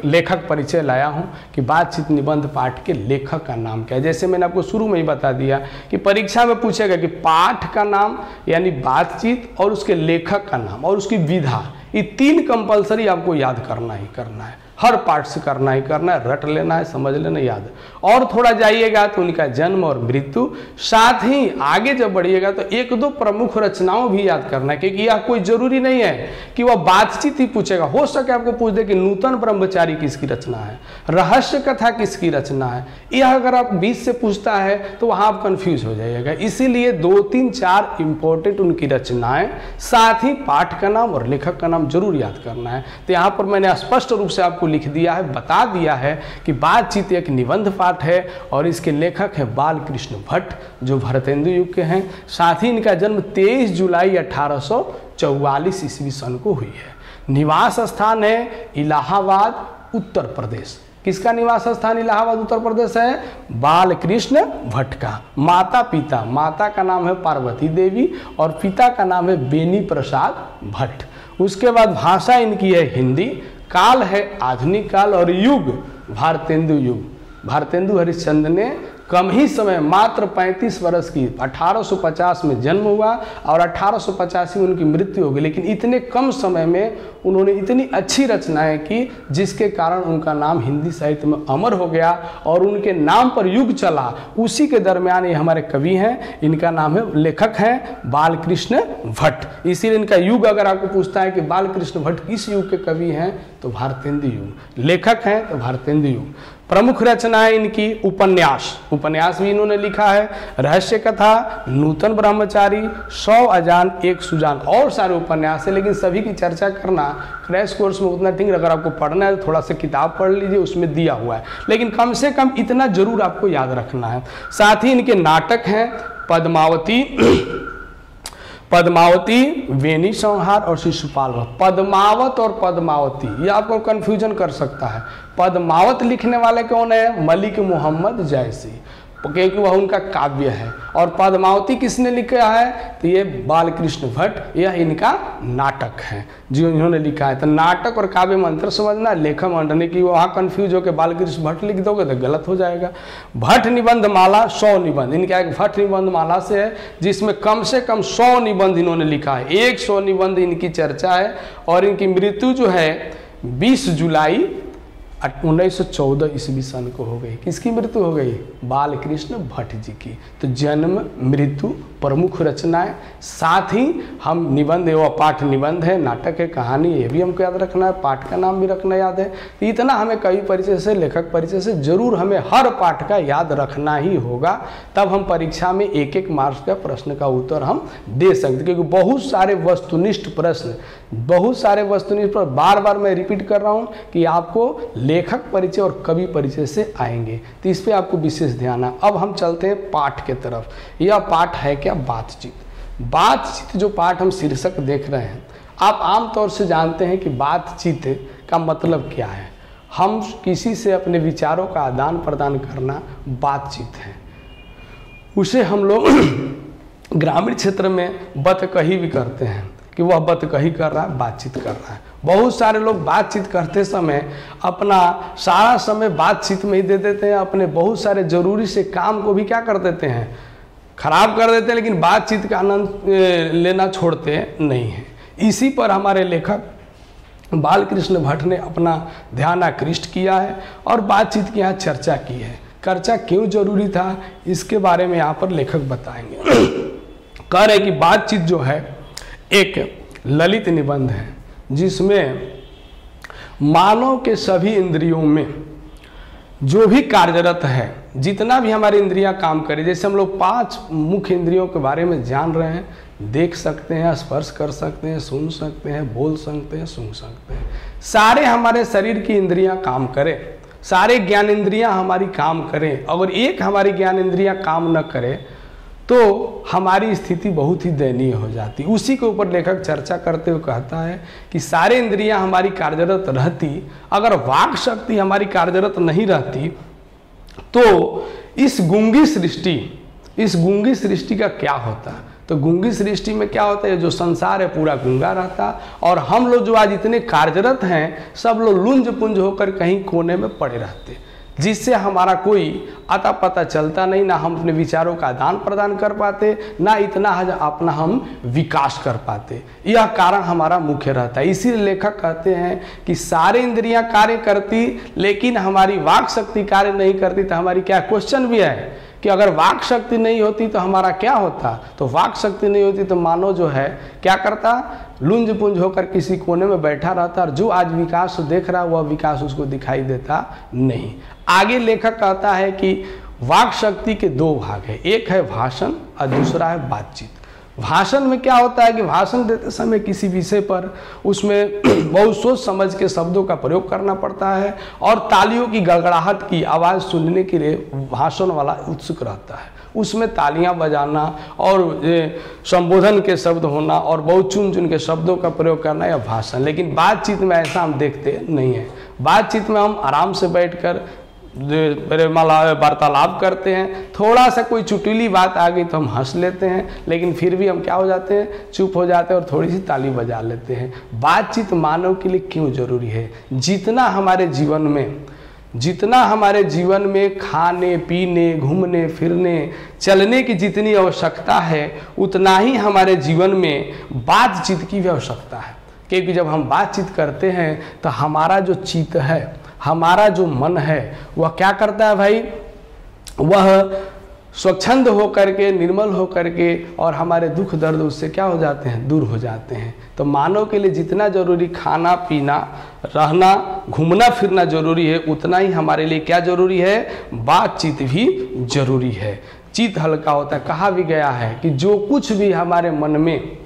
[SPEAKER 1] लेखक परिचय लाया हूँ कि बातचीत निबंध पाठ के लेखक का नाम क्या है। जैसे मैंने आपको शुरू में ही बता दिया कि परीक्षा में पूछेगा कि पाठ का नाम यानी बातचीत और उसके लेखक का नाम और उसकी विधा, ये 3 कंपलसरी आपको याद करना ही करना है, हर पार्ट से करना ही करना है, रट लेना है, समझ लेना, याद। और थोड़ा जाइएगा तो उनका जन्म और मृत्यु, साथ ही आगे जब बढ़िएगा तो 1-2 प्रमुख रचनाओं भी याद करना है, क्योंकि यह कोई जरूरी नहीं है कि वह बातचीत ही पूछेगा। हो सके आपको पूछ दे कि नूतन ब्रह्मचारी किसकी रचना है, रहस्य कथा किसकी रचना है। यह अगर आप 20 से पूछता है तो वहां आप कंफ्यूज हो जाइएगा। इसीलिए 2, 3, 4 इंपॉर्टेंट उनकी रचनाएं, साथ ही पाठ का नाम और लेखक का नाम जरूर याद करना है। तो यहाँ पर मैंने स्पष्ट रूप से आपको लिख दिया है, बता दिया है कि बातचीत एक निबंध पाठ है और इसके लेखक है बालकृष्ण भट्ट, जो भरतेंदु युग के हैं। साथ ही इनका जन्म 23 जुलाई 1844 ईस्वी सन को हुई है। निवास स्थान है इलाहाबाद, उत्तर प्रदेश। किसका निवास स्थान इलाहाबाद उत्तर प्रदेश है? बालकृष्ण भट्ट का। माता पिता, माता का नाम है पार्वती देवी और पिता का नाम है बेनी प्रसाद भट्ट। उसके बाद भाषा इनकी है हिंदी, काल है आधुनिक काल और युग भारतेंदु युग। भारतेंदु हरिश्चंद्र ने कम ही समय, मात्र 35 वर्ष की 1850 में जन्म हुआ और 1885 में उनकी मृत्यु हो गई। लेकिन इतने कम समय में उन्होंने इतनी अच्छी रचनाएं की जिसके कारण उनका नाम हिंदी साहित्य में अमर हो गया और उनके नाम पर युग चला। उसी के दरमियान ये हमारे कवि हैं, इनका नाम है, लेखक हैं बालकृष्ण भट्ट। इसीलिए इनका युग अगर आपको पूछता है कि बालकृष्ण भट्ट किस युग के कवि हैं तो भारतेंदु युग, लेखक हैं तो भारतेंदु युग। प्रमुख रचनाएं इनकी उपन्यास भी इन्होंने लिखा है, रहस्य कथा, नूतन ब्रह्मचारी, 100 अजान एक सुजान और सारे उपन्यास है। लेकिन सभी की चर्चा करना क्रैश कोर्स में उतना ठीक, अगर आपको पढ़ना है तो थोड़ा सा किताब पढ़ लीजिए, उसमें दिया हुआ है। लेकिन कम से कम इतना जरूर आपको याद रखना है। साथ ही इनके नाटक हैं पद्मावती, वेणी संहार और शिशुपाल। पद्मावत और पद्मावती ये आपको कंफ्यूजन कर सकता है। पद्मावत लिखने वाले कौन है? मलिक मोहम्मद जैसी, क्योंकि वह उनका काव्य है। और पद्मावती किसने लिखा है? तो ये बालकृष्ण भट्ट, यह इनका नाटक है जो इन्होंने लिखा है। तो नाटक और काव्य में अंतर समझना, लेखक मंडने की वहाँ कंफ्यूज होकर बालकृष्ण भट्ट लिख दोगे तो गलत हो जाएगा। भट्ट निबंध माला 100 निबंध, इनका एक भट्ट निबंध माला से है जिसमें कम से कम 100 निबंध इन्होंने लिखा है। 100 निबंध इनकी चर्चा है और इनकी मृत्यु जो है 20 जुलाई 1914 ईस्वी सन को हो गई। किसकी मृत्यु हो गई? बालकृष्ण भट्ट जी की। तो जन्म, मृत्यु, प्रमुख रचनाएं, साथ ही हम निबंध एवं पाठ निबंध है, नाटक है, कहानी, ये भी हमको याद रखना है, पाठ का नाम भी रखना याद है। तो इतना हमें कवि परिचय से, लेखक परिचय से जरूर हमें हर पाठ का याद रखना ही होगा, तब हम परीक्षा में 1-1 मार्क्स का प्रश्न का उत्तर हम दे सकते। क्योंकि बहुत सारे वस्तुनिष्ठ प्रश्न, बार बार मैं रिपीट कर रहा हूँ कि आपको लेखक परिचय और कवि परिचय से आएंगे, तो इस पे आपको विशेष ध्यान है। अब हम चलते हैं पाठ के तरफ। यह पाठ है क्या? बातचीत जो पाठ हम शीर्षक देख रहे हैं, आप आमतौर से जानते हैं कि बातचीत का मतलब क्या है। हम किसी से अपने विचारों का आदान प्रदान करना बातचीत है। उसे हम लोग ग्रामीण क्षेत्र में बतकही भी करते हैं कि वह बतकही कर रहा है, बातचीत कर रहा है। बहुत सारे लोग बातचीत करते समय अपना सारा समय बातचीत में ही दे देते हैं, अपने बहुत सारे जरूरी से काम को भी क्या कर देते हैं, खराब कर देते हैं, लेकिन बातचीत का आनंद लेना छोड़ते नहीं हैं। इसी पर हमारे लेखक बालकृष्ण भट्ट ने अपना ध्यान आकृष्ट किया है और बातचीत की यहाँ चर्चा की है। चर्चा क्यों जरूरी था इसके बारे में यहाँ पर लेखक बताएंगे। कह रहे कि बातचीत जो है एक ललित निबंध है जिसमें मानव के सभी इंद्रियों में जो भी कार्यरत है, जितना भी हमारी इंद्रियां काम करें, जैसे हम लोग 5 मुख्य इंद्रियों के बारे में जान रहे हैं, देख सकते हैं, स्पर्श कर सकते हैं, सुन सकते हैं, बोल सकते हैं, सूंघ सकते हैं। सारे हमारे शरीर की इंद्रियां काम करें, सारे ज्ञान इंद्रियां हमारी काम करें, अगर एक हमारी ज्ञान इंद्रियां काम न करे तो हमारी स्थिति बहुत ही दयनीय हो जाती। उसी के ऊपर लेखक चर्चा करते हुए कहता है कि सारे इंद्रियां हमारी कार्यरत रहती, अगर वाक शक्ति हमारी कार्यरत नहीं रहती तो इस गूंगी सृष्टि का क्या होता। तो गूंगी सृष्टि में क्या होता है, जो संसार है पूरा गूंगा रहता, और हम लोग जो आज इतने कार्यरत हैं सब लोग लुंज पुंज होकर कहीं कोने में पड़े रहते, जिससे हमारा कोई अता पता चलता नहीं, ना हम अपने विचारों का आदान प्रदान कर पाते, ना इतना अपना हम विकास कर पाते। यह कारण हमारा मुख्य रहता है। इसीलिए लेखक कहते हैं कि सारे इंद्रियां कार्य करती लेकिन हमारी वाक शक्ति कार्य नहीं करती। तो हमारी क्या क्वेश्चन भी है कि अगर वाक शक्ति नहीं होती तो हमारा क्या होता, तो वाक शक्ति नहीं होती तो मानव जो है क्या करता, लुंज पुंज होकर किसी कोने में बैठा रहता, और जो आज विकास देख रहा वह विकास उसको दिखाई देता नहीं। आगे लेखक कहता है कि वाक शक्ति के दो भाग है, एक है भाषण और दूसरा है बातचीत। भाषण में क्या होता है कि भाषण देते समय किसी विषय पर उसमें बहुत सोच समझ के शब्दों का प्रयोग करना पड़ता है, और तालियों की गड़गड़ाहट की आवाज़ सुनने के लिए भाषण वाला उत्सुक रहता है। उसमें तालियां बजाना और संबोधन के शब्द होना और बहुत चुन चुन के शब्दों का प्रयोग करना यह भाषण। लेकिन बातचीत में ऐसा हम देखते नहीं हैं। बातचीत में हम आराम से बैठकर वार्तालाप करते हैं, थोड़ा सा कोई चुटीली बात आ गई तो हम हंस लेते हैं, लेकिन फिर भी हम क्या हो जाते हैं, चुप हो जाते हैं और थोड़ी सी ताली बजा लेते हैं। बातचीत मानव के लिए क्यों जरूरी है? जितना हमारे जीवन में खाने पीने घूमने फिरने चलने की जितनी आवश्यकता है, उतना ही हमारे जीवन में बातचीत की भी आवश्यकता है। क्योंकि जब हम बातचीत करते हैं तो हमारा जो चित्त है, हमारा जो मन है, वह क्या करता है भाई, वह स्वच्छंद होकर के, निर्मल होकर के, और हमारे दुख दर्द उससे क्या हो जाते हैं, दूर हो जाते हैं। तो मानव के लिए जितना जरूरी खाना पीना रहना घूमना फिरना जरूरी है, उतना ही हमारे लिए क्या जरूरी है, बातचीत भी जरूरी है। चित्त हल्का होता है। कहा भी गया है कि जो कुछ भी हमारे मन में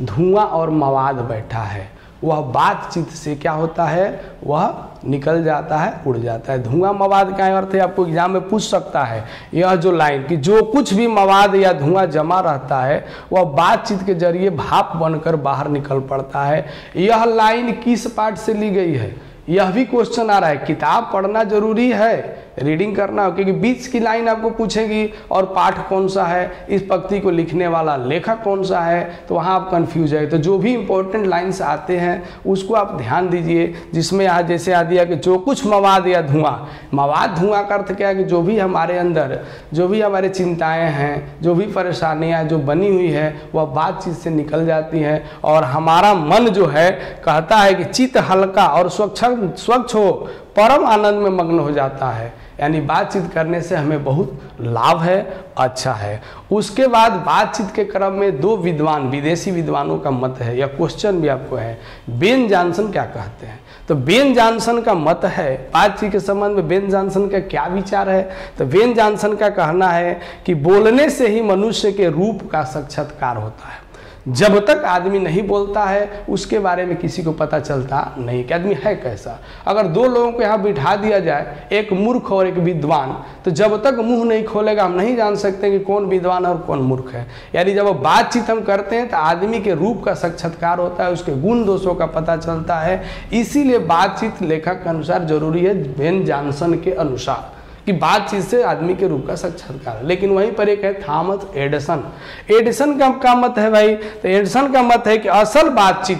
[SPEAKER 1] धुआं और मवाद बैठा है वह बातचीत से क्या होता है, वह निकल जाता है, उड़ जाता है। धुआं मवाद का अर्थ है, आपको एग्जाम में पूछ सकता है यह जो लाइन कि जो कुछ भी मवाद या धुआं जमा रहता है वह बातचीत के जरिए भाप बनकर बाहर निकल पड़ता है। यह लाइन किस पाठ से ली गई है, यह भी क्वेश्चन आ रहा है। किताब पढ़ना जरूरी है, रीडिंग करना हो, क्योंकि बीच की लाइन आपको पूछेगी और पाठ कौन सा है, इस पंक्ति को लिखने वाला लेखक कौन सा है, तो वहाँ आप कंफ्यूज है। तो जो भी इंपॉर्टेंट लाइन्स आते हैं उसको आप ध्यान दीजिए, जिसमें यहाँ जैसे आ दिया कि जो कुछ मवाद या धुआं, मवाद धुआं का अर्थ क्या है कि जो भी हमारे अंदर, जो भी हमारे चिंताएँ हैं, जो भी परेशानियाँ जो बनी हुई है वह बातचीत से निकल जाती हैं, और हमारा मन जो है कहता है कि चित्त हल्का और स्वच्छ हो, परम आनंद में मग्न हो जाता है। यानी बातचीत करने से हमें बहुत लाभ है, अच्छा है। उसके बाद बातचीत के क्रम में दो विद्वान, विदेशी विद्वानों का मत है, या क्वेश्चन भी आपको है। बेन जॉनसन क्या कहते हैं? तो बेन जॉनसन का मत है बातचीत के संबंध में, बेन जॉनसन का क्या विचार है? तो बेन जॉनसन का कहना है कि बोलने से ही मनुष्य के रूप का साक्षात्कार होता है। जब तक आदमी नहीं बोलता है उसके बारे में किसी को पता चलता नहीं कि आदमी है कैसा। अगर दो लोगों को यहाँ बिठा दिया जाए, एक मूर्ख और एक विद्वान, तो जब तक मुंह नहीं खोलेगा हम नहीं जान सकते कि कौन विद्वान और कौन मूर्ख है। यानी जब बातचीत हम करते हैं तो आदमी के रूप का साक्षात्कार होता है, उसके गुण दोषों का पता चलता है। इसीलिए बातचीत लेखक के अनुसार जरूरी है, बेन जॉनसन के अनुसार, कि बातचीत से आदमी के रूप का साक्षात्कार। लेकिन वहीं पर एक है थॉमस एडिसन। एडिसन का मत है भाई, तो एडिसन का मत है कि असल बातचीत,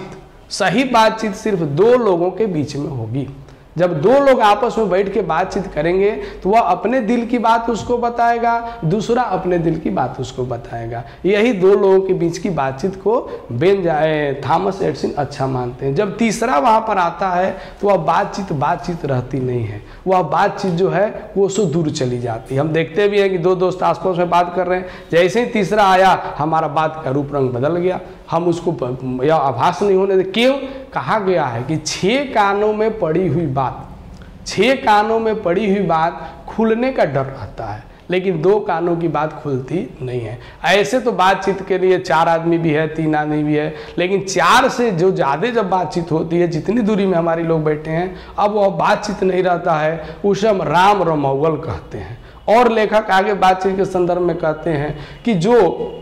[SPEAKER 1] सही बातचीत सिर्फ दो लोगों के बीच में होगी। जब दो लोग आपस में बैठ के बातचीत करेंगे तो वह अपने दिल की बात उसको बताएगा, दूसरा अपने दिल की बात उसको बताएगा। यही दो लोगों के बीच की बातचीत को थॉमस एडिसन अच्छा मानते हैं। जब तीसरा वहाँ पर आता है तो वह बातचीत रहती नहीं है, वह बातचीत जो है वो सो दूर चली जाती है। हम देखते भी हैं कि दो दोस्त आस-पास में बात कर रहे हैं, जैसे ही तीसरा आया हमारा बात का रूप रंग बदल गया, हम उसको या आभास नहीं होने दे। क्यों? कहा गया है कि 6 कानों में पड़ी हुई बात खुलने का डर रहता है, लेकिन 2 कानों की बात खुलती नहीं है। ऐसे तो बातचीत के लिए 4 आदमी भी है, 3 आदमी भी है, लेकिन 4 से जो ज़्यादा जब बातचीत होती है, जितनी दूरी में हमारे लोग बैठे हैं, अब वह बातचीत नहीं रहता है, उसे हम राम रमौगल कहते हैं। और लेखक आगे बातचीत के संदर्भ में कहते हैं कि जो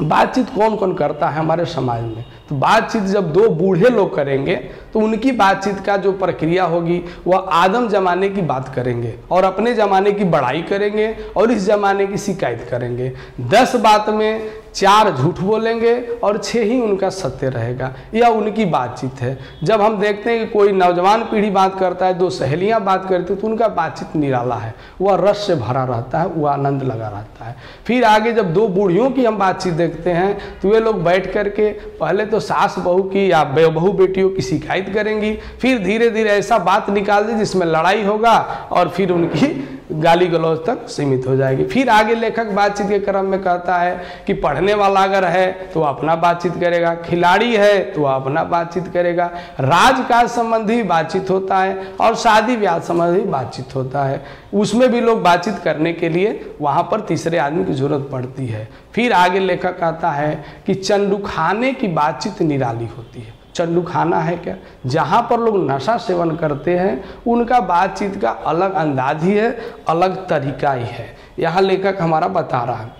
[SPEAKER 1] बातचीत कौन कौन करता है हमारे समाज में, तो बातचीत जब दो बूढ़े लोग करेंगे तो उनकी बातचीत का जो प्रक्रिया होगी वह आदम जमाने की बात करेंगे और अपने ज़माने की बड़ाई करेंगे और इस ज़माने की शिकायत करेंगे। 10 बात में 4 झूठ बोलेंगे और 6 ही उनका सत्य रहेगा। यह उनकी बातचीत है। जब हम देखते हैं कि कोई नौजवान पीढ़ी बात करता है, 2 सहेलियां बात करती हैं, तो उनका बातचीत निराला है, वह रस से भरा रहता है, वह आनंद लगा रहता है। फिर आगे जब 2 बूढ़ियों की हम बातचीत देखते हैं तो वे लोग बैठ करके पहले तो सास बहू की या बहू बेटियों की शिकायत करेंगी, फिर धीरे धीरे ऐसा बात निकाल दी जिसमें लड़ाई होगा और फिर उनकी गाली गलौज तक सीमित हो जाएगी। फिर आगे लेखक बातचीत के क्रम में कहता है कि पढ़ने वाला अगर है तो अपना बातचीत करेगा, खिलाड़ी है तो अपना बातचीत करेगा, राजकाज संबंधी बातचीत होता है और शादी ब्याह संबंधी बातचीत होता है। उसमें भी लोग बातचीत करने के लिए वहाँ पर तीसरे आदमी की जरूरत पड़ती है। फिर आगे लेखक कहता है कि चंडूखाने की बातचीत निराली होती है। चंडूखाना है क्या? जहाँ पर लोग नशा सेवन करते हैं उनका बातचीत का अलग अंदाज ही है, अलग तरीका ही है। यहाँ लेखक हमारा बता रहा है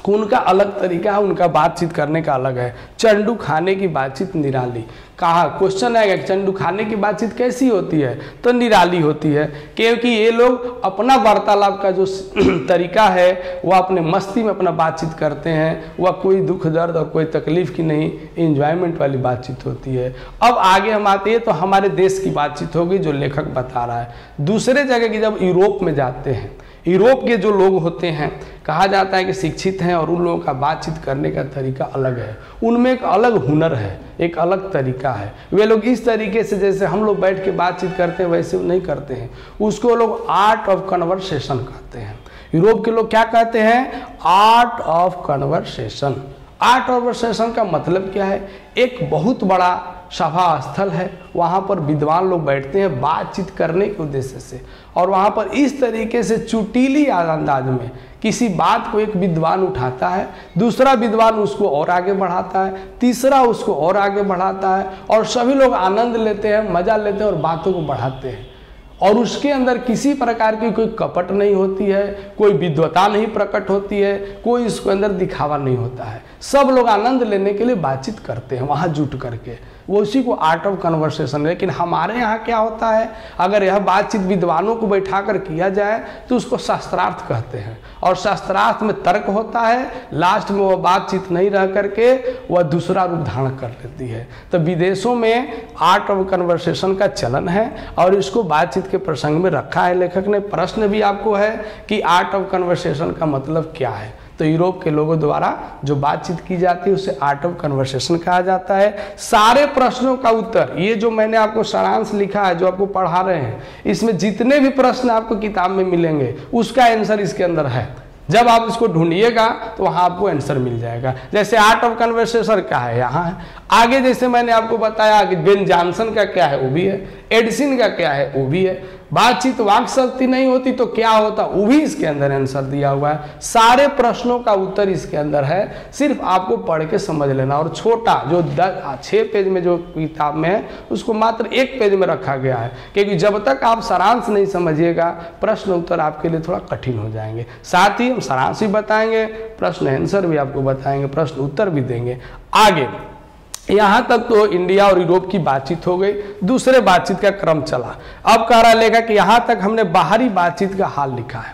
[SPEAKER 1] कि उनका अलग तरीका है, उनका बातचीत करने का अलग है। चंडूखाने की बातचीत निराली। कहा क्वेश्चन आएगा कि चंडूखाने की बातचीत कैसी होती है? तो निराली होती है, क्योंकि ये लोग अपना वार्तालाप का जो तरीका है वह अपने मस्ती में अपना बातचीत करते हैं, वह कोई दुख दर्द और कोई तकलीफ की नहीं, एंजॉयमेंट वाली बातचीत होती है। अब आगे हम आते हैं तो हमारे देश की बातचीत होगी जो लेखक बता रहा है। दूसरे जगह की जब यूरोप में जाते हैं, यूरोप के जो लोग होते हैं कहा जाता है कि शिक्षित हैं और उन लोगों का बातचीत करने का तरीका अलग है, उनमें एक अलग हुनर है, एक अलग तरीका है। वे लोग इस तरीके से जैसे हम लोग बैठ के बातचीत करते हैं वैसे नहीं करते हैं, उसको लोग आर्ट ऑफ कन्वर्सेशन कहते हैं। यूरोप के लोग क्या कहते हैं? Art of conversation. Art of conversation का मतलब क्या है? एक बहुत बड़ा सभा स्थल है, वहाँ पर विद्वान लोग बैठते हैं बातचीत करने के उद्देश्य से, और वहाँ पर इस तरीके से चुटीली अंदाज में किसी बात को एक विद्वान उठाता है, दूसरा विद्वान उसको और आगे बढ़ाता है, तीसरा उसको और आगे बढ़ाता है, और सभी लोग आनंद लेते हैं, मजा लेते हैं और बातों को बढ़ाते हैं। और उसके अंदर किसी प्रकार की कोई कपट नहीं होती है, कोई विद्वता नहीं प्रकट होती है, कोई इसके अंदर दिखावा नहीं होता है। सब लोग आनंद लेने के लिए बातचीत करते हैं वहाँ जुट करके, वो उसी को आर्ट ऑफ कन्वर्सेशन। लेकिन हमारे यहाँ क्या होता है, अगर यह बातचीत विद्वानों को बैठा कर किया जाए तो उसको शास्त्रार्थ कहते हैं, और शास्त्रार्थ में तर्क होता है, लास्ट में वह बातचीत नहीं रह करके वह दूसरा रूप धारण कर लेती है। तो विदेशों में आर्ट ऑफ कन्वर्सेशन का चलन है और इसको बातचीत के प्रसंग में रखा है लेखक ने। प्रश्न भी आपको है कि आर्ट ऑफ कन्वर्सेशन का मतलब क्या है, तो यूरोप के लोगों द्वारा जो बातचीत की जाती है उसे आर्ट ऑफ कन्वर्सेशन कहा जाता है। सारे प्रश्नों का उत्तर, ये जो मैंने आपको सारांश लिखा है जो आपको पढ़ा रहे हैं, इसमें जितने भी प्रश्न आपको किताब में मिलेंगे उसका आंसर इसके अंदर है। जब आप इसको ढूंढिएगा तो वहाँ आपको आंसर मिल जाएगा। जैसे आर्ट ऑफ कन्वर्सेशन क्या है, यहाँ है। आगे जैसे मैंने आपको बताया कि बेन जॉनसन का क्या है, वो भी है। एडिसन का क्या है, वो भी है। बातचीत वाक शक्ति नहीं होती तो क्या होता, वो भी इसके अंदर आंसर दिया हुआ है। सारे प्रश्नों का उत्तर इसके अंदर है, सिर्फ आपको पढ़ के समझ लेना। और छोटा जो 6 पेज में जो किताब में है उसको मात्र 1 पेज में रखा गया है, क्योंकि जब तक आप सारांश नहीं समझिएगा प्रश्न उत्तर आपके लिए थोड़ा कठिन हो जाएंगे। साथ ही हम सारांश भी बताएंगे, प्रश्न आंसर भी आपको बताएंगे, प्रश्न उत्तर भी देंगे। आगे यहाँ तक तो इंडिया और यूरोप की बातचीत हो गई। दूसरे बातचीत का क्रम चला। अब कह रहा लेखक कि यहाँ तक हमने बाहरी बातचीत का हाल लिखा है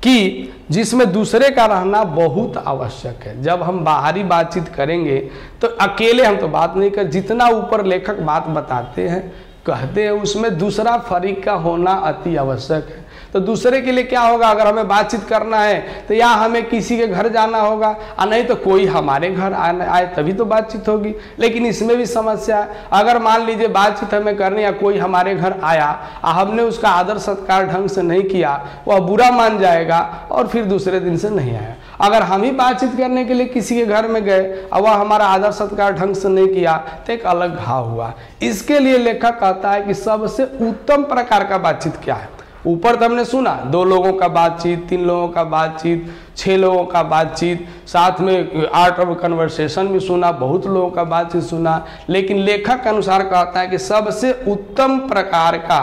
[SPEAKER 1] कि जिसमें दूसरे का रहना बहुत आवश्यक है। जब हम बाहरी बातचीत करेंगे तो अकेले हम तो बात नहीं कर, जितना ऊपर लेखक बात बताते हैं कहते हैं उसमें दूसरा फरीक का होना अति आवश्यक है। तो दूसरे के लिए क्या होगा, अगर हमें बातचीत करना है तो या हमें किसी के घर जाना होगा और नहीं तो कोई हमारे घर आए तभी तो बातचीत होगी। लेकिन इसमें भी समस्या है, अगर मान लीजिए बातचीत हमें करनी या कोई हमारे घर आया और हमने उसका आदर सत्कार ढंग से नहीं किया, वह बुरा मान जाएगा और फिर दूसरे दिन से नहीं आया। अगर हम ही बातचीत करने के लिए किसी के घर में गए और वह हमारा आदर सत्कार ढंग से नहीं किया तो एक अलग घाव हुआ। इसके लिए लेखक कहता है कि सबसे उत्तम प्रकार का बातचीत क्या है। ऊपर तो हमने सुना 2 लोगों का बातचीत, 3 लोगों का बातचीत, 6 लोगों का बातचीत, साथ में आर्ट ऑफ कन्वर्सेशन भी सुना, बहुत लोगों का बातचीत सुना। लेकिन लेखक के अनुसार कहता है कि सबसे उत्तम प्रकार का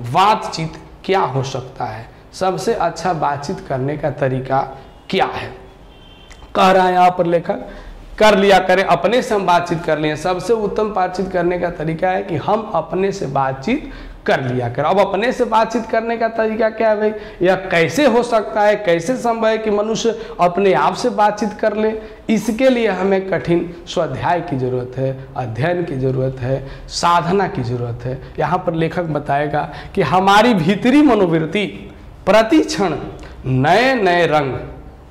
[SPEAKER 1] बातचीत क्या हो सकता है, सबसे अच्छा बातचीत करने का तरीका क्या है। कह रहा है यहाँ पर लेखक कर लिया करें, अपने से हम बातचीत कर लें। सबसे उत्तम बातचीत करने का तरीका है कि हम अपने से बातचीत कर लिया करें। अब अपने से बातचीत करने का तरीका क्या है भाई, यह कैसे हो सकता है, कैसे संभव है कि मनुष्य अपने आप से बातचीत कर ले? इसके लिए हमें कठिन स्वाध्याय की जरूरत है, अध्ययन की जरूरत है, साधना की जरूरत है। यहाँ पर लेखक बताएगा कि हमारी भीतरी मनोवृत्ति प्रति क्षण नए नए रंग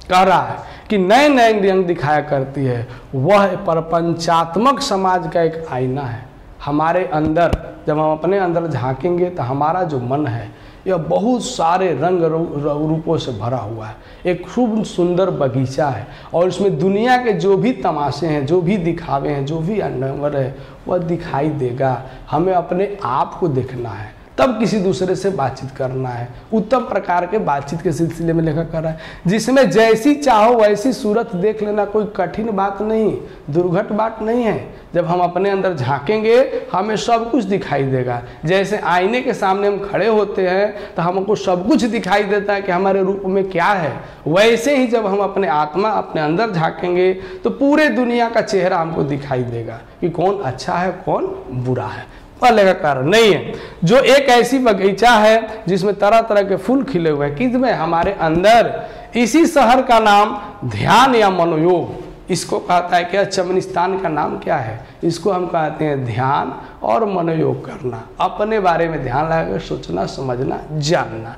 [SPEAKER 1] कह रहा है कि नए नए रंग दिखाया करती है। वह प्रपंचात्मक समाज का एक आईना है। हमारे अंदर जब हम अपने अंदर झांकेंगे तो हमारा जो मन है यह बहुत सारे रंग रूपों से भरा हुआ है। एक खूब सुंदर बगीचा है और इसमें दुनिया के जो भी तमाशे हैं, जो भी दिखावे हैं, जो भी अनवर है वह दिखाई देगा। हमें अपने आप को देखना है, तब किसी दूसरे से बातचीत करना है। उत्तम प्रकार के बातचीत के सिलसिले में लेखक कर रहा है, जिसमें जैसी चाहो वैसी सूरत देख लेना कोई कठिन बात नहीं, दुर्घट बात नहीं है। जब हम अपने अंदर झांकेंगे हमें सब कुछ दिखाई देगा। जैसे आईने के सामने हम खड़े होते हैं तो हमको सब कुछ दिखाई देता है कि हमारे रूप में क्या है, वैसे ही जब हम अपने आत्मा अपने अंदर झांकेंगे तो पूरे दुनिया का चेहरा हमको दिखाई देगा कि कौन अच्छा है कौन बुरा है। पहले का कारण नहीं है। जो एक ऐसी बगीचा है जिसमें तरह तरह के फूल खिले हुए हैं, किसमें? हमारे अंदर। इसी शहर का नाम ध्यान या मनोयोग, इसको कहता है कि चमनिस्तान का नाम क्या है? इसको हम कहते हैं ध्यान और मनोयोग करना, अपने बारे में ध्यान लगाकर सोचना, समझना, जानना।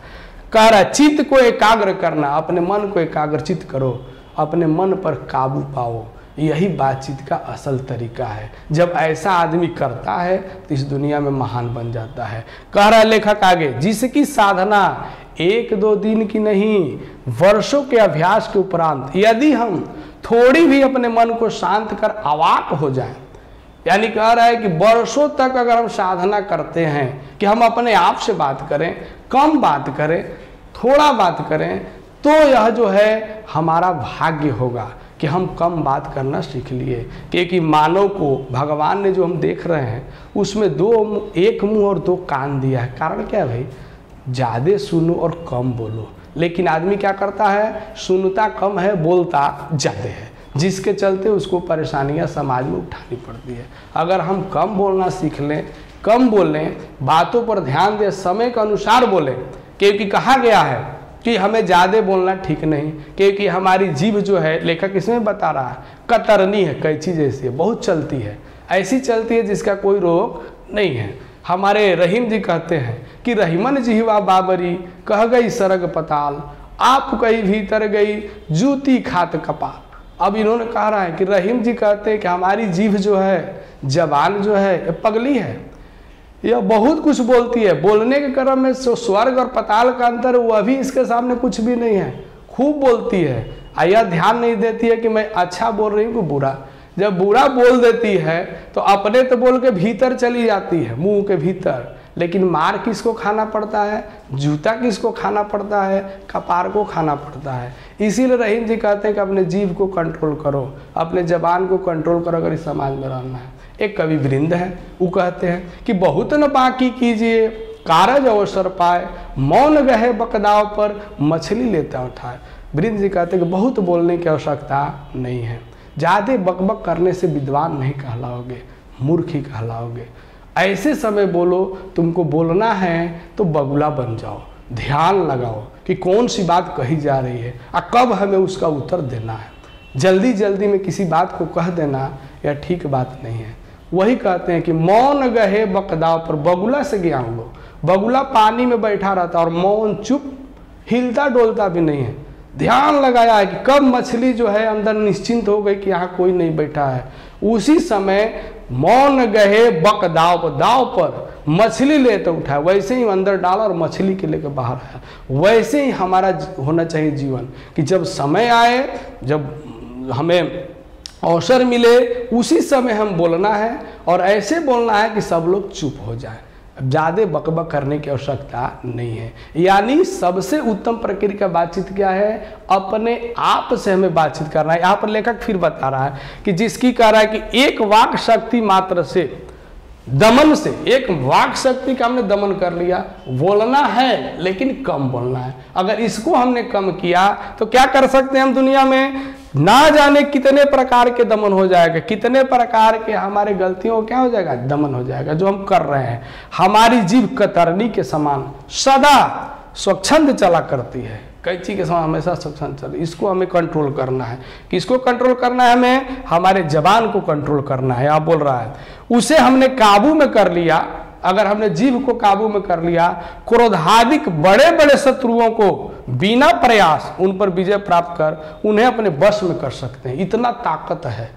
[SPEAKER 1] कह रहा चित्त को एकाग्र करना, अपने मन को एकाग्रचित करो, अपने मन पर काबू पाओ। यही बातचीत का असल तरीका है। जब ऐसा आदमी करता है तो इस दुनिया में महान बन जाता है। कह रहा है लेखक आगे, जिसकी साधना 1-2 दिन की नहीं, वर्षों के अभ्यास के उपरांत यदि हम थोड़ी भी अपने मन को शांत कर अवाक हो जाएं, यानी कह रहा है कि वर्षों तक अगर हम साधना करते हैं कि हम अपने आप से बात करें, कम बात करें, थोड़ा बात करें, तो यह जो है हमारा भाग्य होगा कि हम कम बात करना सीख लिए। क्योंकि मानव को भगवान ने जो हम देख रहे हैं उसमें एक मुंह और 2 कान दिया है। कारण क्या है भाई? ज़्यादा सुनो और कम बोलो। लेकिन आदमी क्या करता है? सुनता कम है, बोलता ज़्यादा है, जिसके चलते उसको परेशानियां समाज में उठानी पड़ती है। अगर हम कम बोलना सीख लें, कम बोलें, बातों पर ध्यान दें, समय के अनुसार बोलें, क्योंकि कहा गया है कि हमें ज़्यादा बोलना ठीक नहीं, क्योंकि हमारी जीभ जो है, लेखक इसमें बता रहा है, कतरनी है, कैंची जैसी है, बहुत चलती है, ऐसी चलती है जिसका कोई रोक नहीं है। हमारे रहीम जी कहते हैं कि रहीमन जिहवा बाबरी कह गई सरग पताल, आप कहीं भीतर गई जूती खात कपाल। अब इन्होंने कहा रहा है कि रहीम जी कहते हैं कि हमारी जीभ जो है, जबान जो है, ये पगली है, यह बहुत कुछ बोलती है। बोलने के क्रम में स्वर्ग और पताल का अंतर है, वह भी इसके सामने कुछ भी नहीं है। खूब बोलती है, यह ध्यान नहीं देती है कि मैं अच्छा बोल रही हूँ कि बुरा। जब बुरा बोल देती है तो अपने तो बोल के भीतर चली जाती है, मुंह के भीतर, लेकिन मार किसको खाना पड़ता है? जूता किसको खाना पड़ता है? कपार को खाना पड़ता है। इसीलिए रहीम जी कहते हैं कि अपने जीभ को कंट्रोल करो, अपने जबान को कंट्रोल करो अगर इस समाज में रहना है। एक कवि वृंद है, वो कहते हैं कि बहुत न बाकी कीजिए कारज अवसर पाए, मौन गहे बकदाव पर मछली लेता उठाए। वृंद जी कहते हैं कि बहुत बोलने की आवश्यकता नहीं है, ज़्यादा बकबक करने से विद्वान नहीं कहलाओगे, मूर्ख ही कहलाओगे। ऐसे समय बोलो, तुमको बोलना है तो बगुला बन जाओ, ध्यान लगाओ कि कौन सी बात कही जा रही है और कब हमें उसका उत्तर देना है। जल्दी जल्दी में किसी बात को कह देना यह ठीक बात नहीं है। वही कहते हैं कि मौन गहे बकदाव पर, बगुला से ज्ञान लो। बगुला पानी में बैठा रहता और मौन चुप, हिलता डोलता भी नहीं है। ध्यान लगाया है कि कब मछली जो है अंदर निश्चिंत हो गई कि यहाँ कोई नहीं बैठा है, उसी समय मौन गहे बकदाव पर, दाव पर मछली लेते उठाए, वैसे ही अंदर डाला और मछली के लेकर बाहर आया। वैसे ही हमारा होना चाहिए जीवन कि जब समय आए, जब हमें अवसर मिले, उसी समय हम बोलना है और ऐसे बोलना है कि सब लोग चुप हो जाए। ज़्यादा बकबक करने की आवश्यकता नहीं है। यानी सबसे उत्तम प्रक्रिया का बातचीत क्या है? अपने आप से हमें बातचीत करना है। यहाँ पर लेखक फिर बता रहा है कि जिसकी कह रहा है कि एक वाक शक्ति मात्र से दमन से, एक वाक शक्ति का हमने दमन कर लिया। बोलना है लेकिन कम बोलना है। अगर इसको हमने कम किया तो क्या कर सकते हैं हम दुनिया में, ना जाने कितने प्रकार के दमन हो जाएगा, कितने प्रकार के हमारे गलतियों क्या हो जाएगा, दमन हो जाएगा जो हम कर रहे हैं। हमारी जीभ कतरनी के समान सदा स्वच्छंद चला करती है, कैंची के समान हमेशा स्वच्छंद चले। इसको हमें कंट्रोल करना है। किसको कंट्रोल करना है हमें, हमारे जबान को कंट्रोल करना है। आप बोल रहा है उसे हमने काबू में कर लिया। अगर हमने जीभ को काबू में कर लिया, क्रोधाधिक बड़े बड़े शत्रुओं को बिना प्रयास उन पर विजय प्राप्त कर उन्हें अपने वश में कर सकते हैं। इतना ताकत है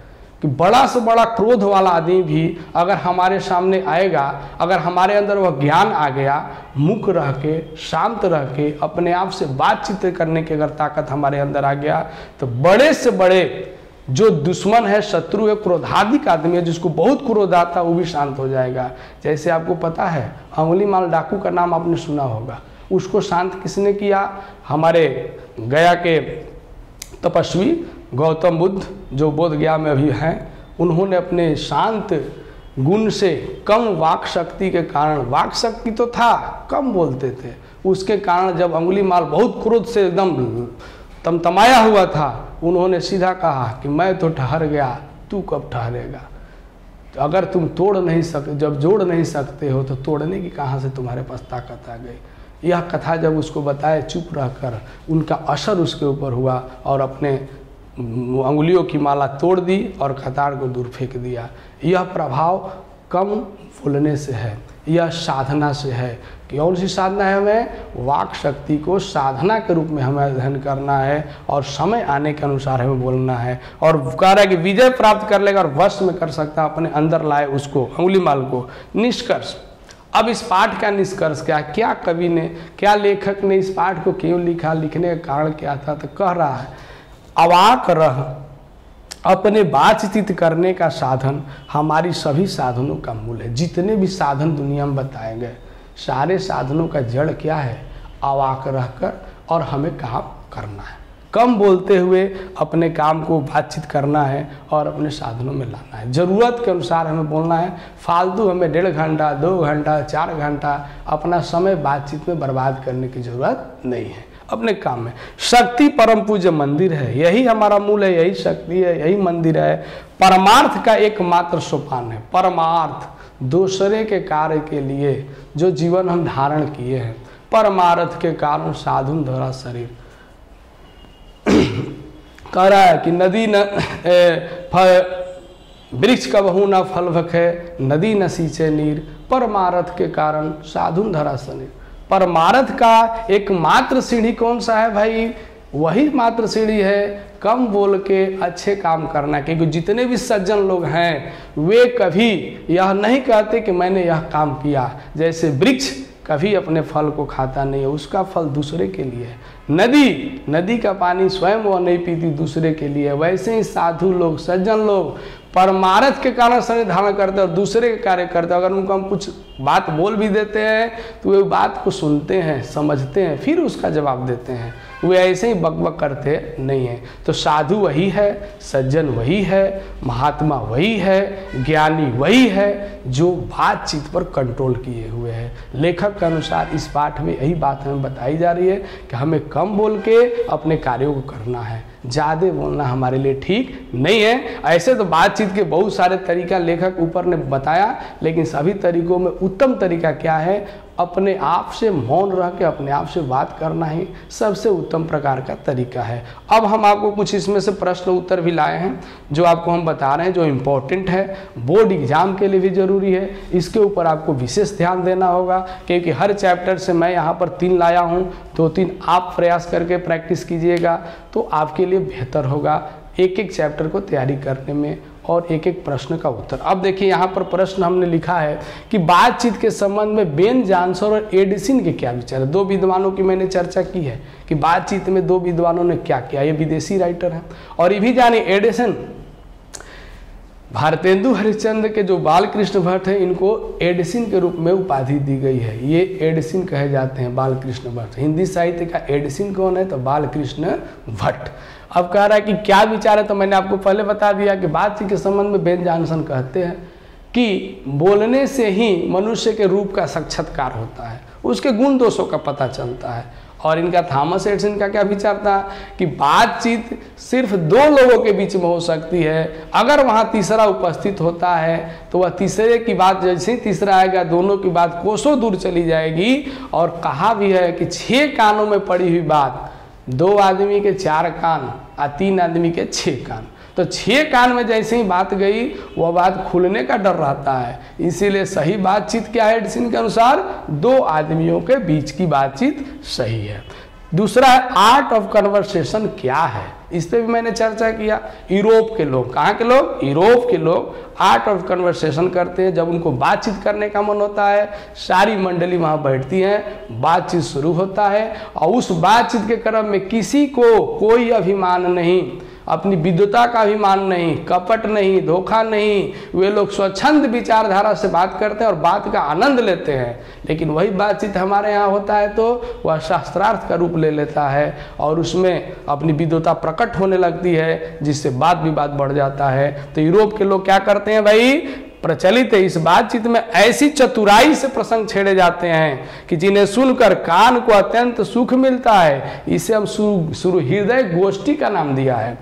[SPEAKER 1] कि बड़ा से बड़ा क्रोध वाला आदमी भी अगर हमारे सामने आएगा, अगर हमारे अंदर वह ज्ञान आ गया, मुख रह के, शांत रह के, अपने आप से बातचीत करने की अगर ताकत हमारे अंदर आ गया, तो बड़े से बड़े जो दुश्मन है, शत्रु है, क्रोधाधिक आदमी है, जिसको बहुत क्रोध आता है, वो भी शांत हो जाएगा। जैसे आपको पता है अंगुलीमाल डाकू का नाम आपने सुना होगा। उसको शांत किसने किया, हमारे गया के तपस्वी गौतम बुद्ध जो बोध गया में अभी हैं, उन्होंने अपने शांत गुण से, कम वाक शक्ति के कारण, वाक शक्ति तो था, कम बोलते थे, उसके कारण जब अंगुलीमाल बहुत क्रोध से एकदम तमतमाया हुआ था, उन्होंने सीधा कहा कि मैं तो ठहर गया, तू कब ठहरेगा। अगर तुम तोड़ नहीं सकते, जब जोड़ नहीं सकते हो तो तोड़ने की कहाँ से तुम्हारे पास ताकत आ गई। यह कथा जब उसको बताए, चुप रहकर उनका असर उसके ऊपर हुआ और अपने अंगुलियों की माला तोड़ दी और कतार को दूर फेंक दिया। यह प्रभाव कम बोलने से है, यह साधना से है। कौन सी साधना है, हमें वाक शक्ति को साधना के रूप में हमें अध्ययन करना है और समय आने के अनुसार हमें बोलना है। और कह रहा है कि विजय प्राप्त कर लेगा और वश में कर सकता, अपने अंदर लाए उसको, अंगुलीमाल को। निष्कर्ष, अब इस पाठ का निष्कर्ष क्या, क्या कवि ने, क्या लेखक ने इस पाठ को क्यों लिखा, लिखने का कारण क्या था, तो कह रहा है अवाक रह अपने बातचीत करने का साधन हमारी सभी साधनों का मूल है। जितने भी साधन दुनिया में बताए गए, सारे साधनों का जड़ क्या है, अवाक रहकर और हमें काम करना है। कम बोलते हुए अपने काम को बातचीत करना है और अपने साधनों में लाना है। ज़रूरत के अनुसार हमें बोलना है। फालतू हमें 1.5 घंटा, 2 घंटा, 4 घंटा अपना समय बातचीत में बर्बाद करने की ज़रूरत नहीं है। अपने काम में शक्ति परम पूज्य मंदिर है, यही हमारा मूल है, यही शक्ति है, यही मंदिर है। परमार्थ का एकमात्र सोपान है। परमार्थ दूसरे के कार्य के लिए जो जीवन हम धारण किए हैं, परमार्थ के कारण साधुन धरा शरीर। कह रहा है कि नदी न वृक्ष कबहू न फल भखे, नदी न सींचे नीर, परमार्थ के कारण साधुन धरा शरीर। परमार्थ का एकमात्र सीढ़ी कौन सा है भाई, वही मात्र सीढ़ी है कम बोल के अच्छे काम करना। क्योंकि जितने भी सज्जन लोग हैं वे कभी यह नहीं कहते कि मैंने यह काम किया। जैसे वृक्ष कभी अपने फल को खाता नहीं है, उसका फल दूसरे के लिए है। नदी का पानी स्वयं वो नहीं पीती, दूसरे के लिए। वैसे ही साधु लोग, सज्जन लोग परमार्थ के कारण शरीर धारण करते हैं और दूसरे के कार्य करते हैं। अगर उनको हम कुछ बात बोल भी देते हैं तो वे बात को सुनते हैं, समझते हैं, फिर उसका जवाब देते हैं। वे ऐसे ही बकबक करते नहीं हैं। तो साधु वही है, सज्जन वही है, महात्मा वही है, ज्ञानी वही है जो बातचीत पर कंट्रोल किए हुए है। लेखक के अनुसार इस पाठ में यही बात हमें बताई जा रही है कि हमें कम बोल के अपने कार्यों को करना है, ज़्यादा बोलना हमारे लिए ठीक नहीं है। ऐसे तो बातचीत के बहुत सारे तरीका लेखक ऊपर ने बताया, लेकिन सभी तरीकों में उत्तम तरीका क्या है, अपने आप से मौन रह के अपने आप से बात करना ही सबसे उत्तम प्रकार का तरीका है। अब हम आपको कुछ इसमें से प्रश्न उत्तर भी लाए हैं जो आपको हम बता रहे हैं, जो इम्पोर्टेंट है, बोर्ड एग्जाम के लिए भी ज़रूरी है। इसके ऊपर आपको विशेष ध्यान देना होगा क्योंकि हर चैप्टर से मैं यहाँ पर 3 लाया हूँ, 2-3 आप प्रयास करके प्रैक्टिस कीजिएगा तो आपके लिए बेहतर होगा एक एक चैप्टर को तैयारी करने में और एक एक प्रश्न का उत्तर। अब देखिए यहाँ पर प्रश्न हमने लिखा है कि बातचीत के संबंध में बेन जानसन और एडिसन के क्या विचार है। 2 विद्वानों की मैंने चर्चा की है कि बातचीत में 2 विद्वानों ने क्या किया। ये विदेशी राइटर हैं। और ये भी जाने एडिसन, भारतेंदु हरिश्चंद्र के जो बालकृष्ण भट्ट हैं, इनको एडिसन के रूप में उपाधि दी गई है। ये एडिसन कहे जाते हैं, बालकृष्ण भट्ट। हिंदी साहित्य का एडिसन कौन है, तो बालकृष्ण भट्ट। अब कह रहा है कि क्या विचार है, तो मैंने आपको पहले बता दिया कि बातचीत के संबंध में बेन जानसन कहते हैं कि बोलने से ही मनुष्य के रूप का साक्षात्कार होता है, उसके गुण दोषों का पता चलता है। और इनका थॉमस एडिसन का क्या विचार था कि बातचीत सिर्फ दो लोगों के बीच में हो सकती है, अगर वहाँ तीसरा उपस्थित होता है तो वह तीसरे की बात, जैसे ही तीसरा आएगा दोनों की बात कोसों दूर चली जाएगी। और कहा भी है कि 6 कानों में पड़ी हुई बात 2 आदमी के 4 कान और 3 आदमी के 6 कान, तो 6 कान में जैसे ही बात गई वह बात खुलने का डर रहता है। इसीलिए सही बातचीत क्या है एडिसन के अनुसार, 2 आदमियों के बीच की बातचीत सही है। दूसरा है आर्ट ऑफ कन्वर्सेशन क्या है, इस पर भी मैंने चर्चा किया। यूरोप के लोग, कहाँ के लोग, यूरोप के लोग आर्ट ऑफ कन्वर्सेशन करते हैं। जब उनको बातचीत करने का मन होता है, सारी मंडली वहाँ बैठती है, बातचीत शुरू होता है और उस बातचीत के क्रम में किसी को कोई अभिमान नहीं, अपनी विद्वता का अभिमान नहीं, कपट नहीं, धोखा नहीं, वे लोग स्वच्छंद विचारधारा से बात करते हैं और बात का आनंद लेते हैं। लेकिन वही बातचीत हमारे यहाँ होता है तो वह शास्त्रार्थ का रूप ले लेता है और उसमें अपनी विद्वता प्रकट होने लगती है, जिससे बात विवाद बढ़ जाता है। तो यूरोप के लोग क्या करते हैं भाई, प्रचलित है इस बातचीत में ऐसी चतुराई से प्रसंग छेड़े जाते हैं कि जिन्हें सुनकर कान को अत्यंत सुख मिलता है। इसे हम हृदय गोष्ठी का नाम दिया है,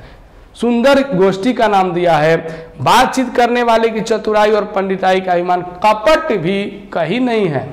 [SPEAKER 1] सुंदर गोष्ठी का नाम दिया है। बातचीत करने वाले की चतुराई और पंडिताई का अभिमान कपट भी कहीं नहीं है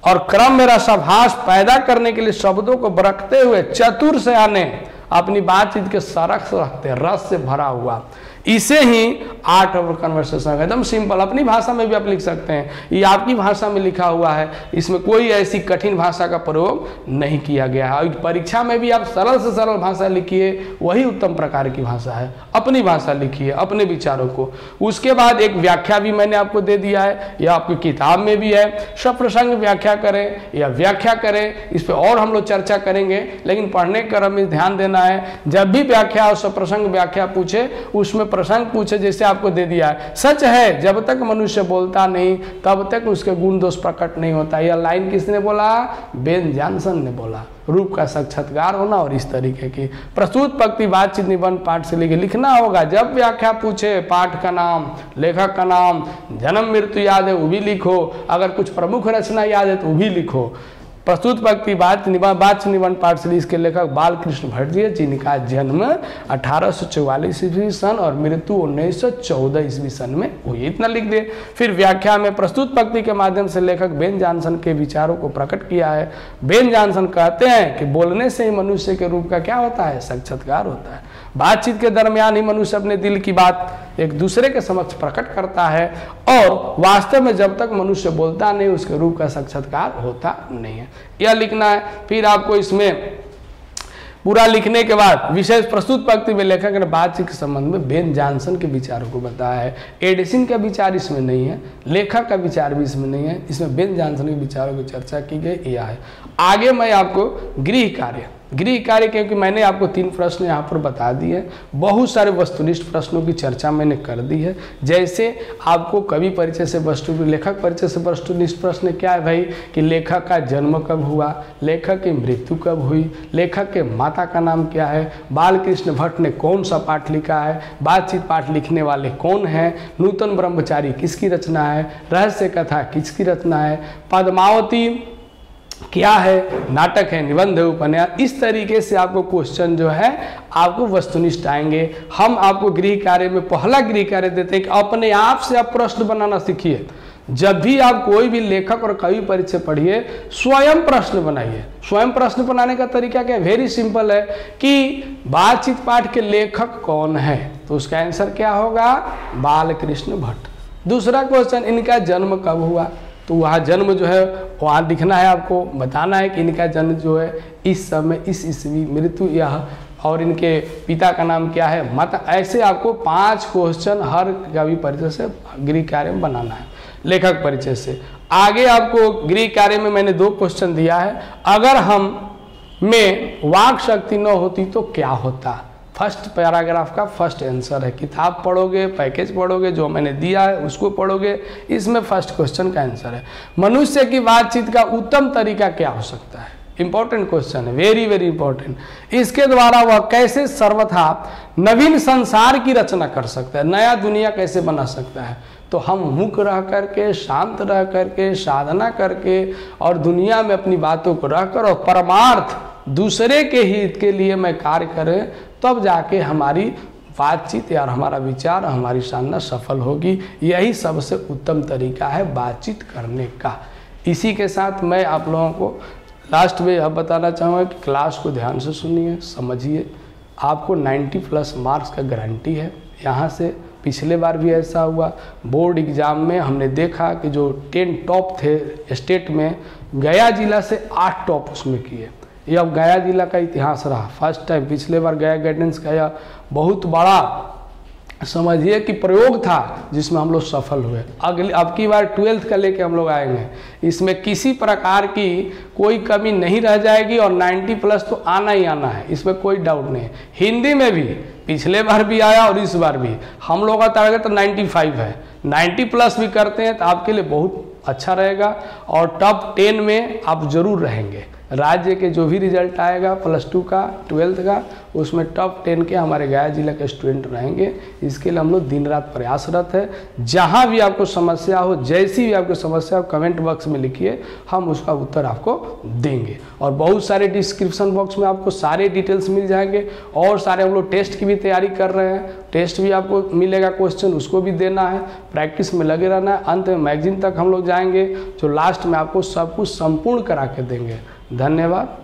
[SPEAKER 1] और क्रम में रसाभास पैदा करने के लिए शब्दों को बरकते हुए चतुर से आने अपनी बातचीत के सरस रखते हैं, रस से भरा हुआ। इसे ही आर्ट ऑफ कन्वर्सेशन, एकदम सिंपल, अपनी भाषा में भी आप लिख सकते हैं, ये आपकी भाषा में लिखा हुआ है, इसमें कोई ऐसी कठिन भाषा का प्रयोग नहीं किया गया है। परीक्षा में भी आप सरल से सरल भाषा लिखिए, वही उत्तम प्रकार की भाषा है। अपनी भाषा लिखिए, अपने विचारों को। उसके बाद एक व्याख्या भी मैंने आपको दे दिया है, यह आपकी किताब में भी है। सप्रसंग व्याख्या करें या व्याख्या करें, इस पर और हम लोग चर्चा करेंगे, लेकिन पढ़ने के क्रम में ध्यान देना है, जब भी व्याख्या और सप्रसंग व्याख्या पूछे उसमें प्रसंग पूछे, जैसे आपको दे दिया है। सच है, जब तक मनुष्य बोलता नहीं तब तक उसके गुण दोष प्रकट नहीं होता। यह लाइन किसने बोला, बेन जॉनसन ने बोला। रूप का साक्षात्कार होना और इस तरीके की प्रस्तुत पंक्ति बातचीत निबंध पाठ से लेके लिखना होगा। जब व्याख्या पूछे पाठ का नाम, लेखक का नाम, जन्म मृत्यु याद है वो भी लिखो, अगर कुछ प्रमुख रचना याद है तो वो भी लिखो। प्रस्तुत पंक्ति बातचीत निबंध पाठ से इसके लेखक बालकृष्ण भट्ट जी, जिनका जन्म 1844 ईस्वी सन और मृत्यु 1914 ईस्वी सन में हुई। इतना लिख दे। फिर व्याख्या में प्रस्तुत पंक्ति के माध्यम से लेखक बेन जॉनसन के विचारों को प्रकट किया है। बेन जॉनसन कहते हैं कि बोलने से ही मनुष्य के रूप का क्या होता है, साक्षात्कार होता है। बातचीत के दरमियान ही मनुष्य अपने दिल की बात एक दूसरे के समक्ष प्रकट करता है और वास्तव में जब तक मनुष्य बोलता नहीं उसके रूप का साक्षात्कार होता नहीं है। यह लिखना है। फिर आपको इसमें पूरा लिखने के बाद विशेष प्रस्तुत पंक्ति में लेखक ने बातचीत के संबंध में बेन जॉनसन के विचारों को बताया है। एडिसन का विचार इसमें नहीं है, लेखक का विचार भी इसमें नहीं है, इसमें बेन जॉनसन के विचारों की चर्चा की गई। यह है। आगे मैं आपको गृह कार्य क्योंकि मैंने आपको 3 प्रश्न यहाँ पर बता दिए। बहुत सारे वस्तुनिष्ठ प्रश्नों की चर्चा मैंने कर दी है। जैसे आपको कवि परिचय से लेखक परिचय से वस्तुनिष्ठ प्रश्न क्या है भाई, कि लेखक का जन्म कब हुआ, लेखक की मृत्यु कब हुई, लेखक के माता का नाम क्या है, बालकृष्ण भट्ट ने कौन सा पाठ लिखा है, बातचीत पाठ लिखने वाले कौन हैं, नूतन ब्रह्मचारी किसकी रचना है, रहस्य कथा किसकी रचना है, पद्मावती क्या है, नाटक है, निबंध है, उपन्यास। इस तरीके से आपको क्वेश्चन जो है आपको वस्तुनिष्ठ आएंगे। हम आपको गृह कार्य में पहला गृह कार्य देते हैं कि अपने आप से आप प्रश्न बनाना सीखिए। जब भी आप कोई भी लेखक और कवि परिचय पढ़िए, स्वयं प्रश्न बनाइए। स्वयं प्रश्न बनाने का तरीका क्या है, वेरी सिंपल है कि बातचीत पाठ के लेखक कौन है, तो उसका आंसर क्या होगा, बालकृष्ण भट्ट। दूसरा क्वेश्चन, इनका जन्म कब हुआ, तो वहाँ जन्म जो है वहाँ लिखना है, आपको बताना है कि इनका जन्म जो है इस समय इस ईस्वी, मृत्यु यह, और इनके पिता का नाम क्या है, मत। ऐसे आपको 5 क्वेश्चन हर कवि परिचय से गृह कार्य में बनाना है, लेखक परिचय से। आगे आपको गृह कार्य में मैंने 2 क्वेश्चन दिया है। अगर हम में वाक शक्ति न होती तो क्या होता, फर्स्ट पैराग्राफ का फर्स्ट आंसर है। किताब पढ़ोगे, पैकेज पढ़ोगे, जो मैंने दिया है उसको पढ़ोगे, इसमें फर्स्ट क्वेश्चन का आंसर है। मनुष्य की बातचीत का उत्तम तरीका क्या हो सकता है, इंपॉर्टेंट क्वेश्चन है, वेरी वेरी इंपॉर्टेंट। इसके द्वारा वह कैसे सर्वथा नवीन संसार की रचना कर सकता है, नया दुनिया कैसे बना सकता है। तो हम मूक रह करके, शांत रह करके, साधना करके और दुनिया में अपनी बातों को रखकर और परमार्थ दूसरे के हित के लिए मैं कार्य करें, तब जाके हमारी बातचीत या हमारा विचार, हमारी साधना सफल होगी। यही सबसे उत्तम तरीका है बातचीत करने का। इसी के साथ मैं आप लोगों को लास्ट में यह बताना चाहूँगा कि क्लास को ध्यान से सुनिए, समझिए। आपको 90+ मार्क्स का गारंटी है। यहाँ से पिछले बार भी ऐसा हुआ, बोर्ड एग्ज़ाम में हमने देखा कि जो 10 टॉप थे स्टेट में, गया जिला से 8 टॉप उसमें किए। ये अब गया जिला का इतिहास रहा, फर्स्ट टाइम। पिछले बार गया गाइडेंस का यह बहुत बड़ा समझिए कि प्रयोग था जिसमें हम लोग सफल हुए। अब की बार 12th का लेके हम लोग आएंगे, इसमें किसी प्रकार की कोई कमी नहीं रह जाएगी और 90+ तो आना ही आना है, इसमें कोई डाउट नहीं है। हिंदी में भी पिछले बार भी आया और इस बार भी हम लोग का टारगेट तो 95 है। 90+ भी करते हैं तो आपके लिए बहुत अच्छा रहेगा और टॉप 10 में आप जरूर रहेंगे। राज्य के जो भी रिजल्ट आएगा +2 का, 12th का, उसमें टॉप 10 के हमारे गया जिला के स्टूडेंट रहेंगे। इसके लिए हम लोग दिन रात प्रयासरत है। जहाँ भी आपको समस्या हो, जैसी भी आपको समस्या हो, कमेंट बॉक्स में लिखिए, हम उसका उत्तर आपको देंगे। और बहुत सारे डिस्क्रिप्शन बॉक्स में आपको सारे डिटेल्स मिल जाएंगे। और सारे हम लोग टेस्ट की भी तैयारी कर रहे हैं, टेस्ट भी आपको मिलेगा, क्वेश्चन उसको भी देना है, प्रैक्टिस में लगे रहना है। अंत में मैगजीन तक हम लोग जाएंगे, जो लास्ट में आपको सब कुछ संपूर्ण करा के देंगे। धन्यवाद।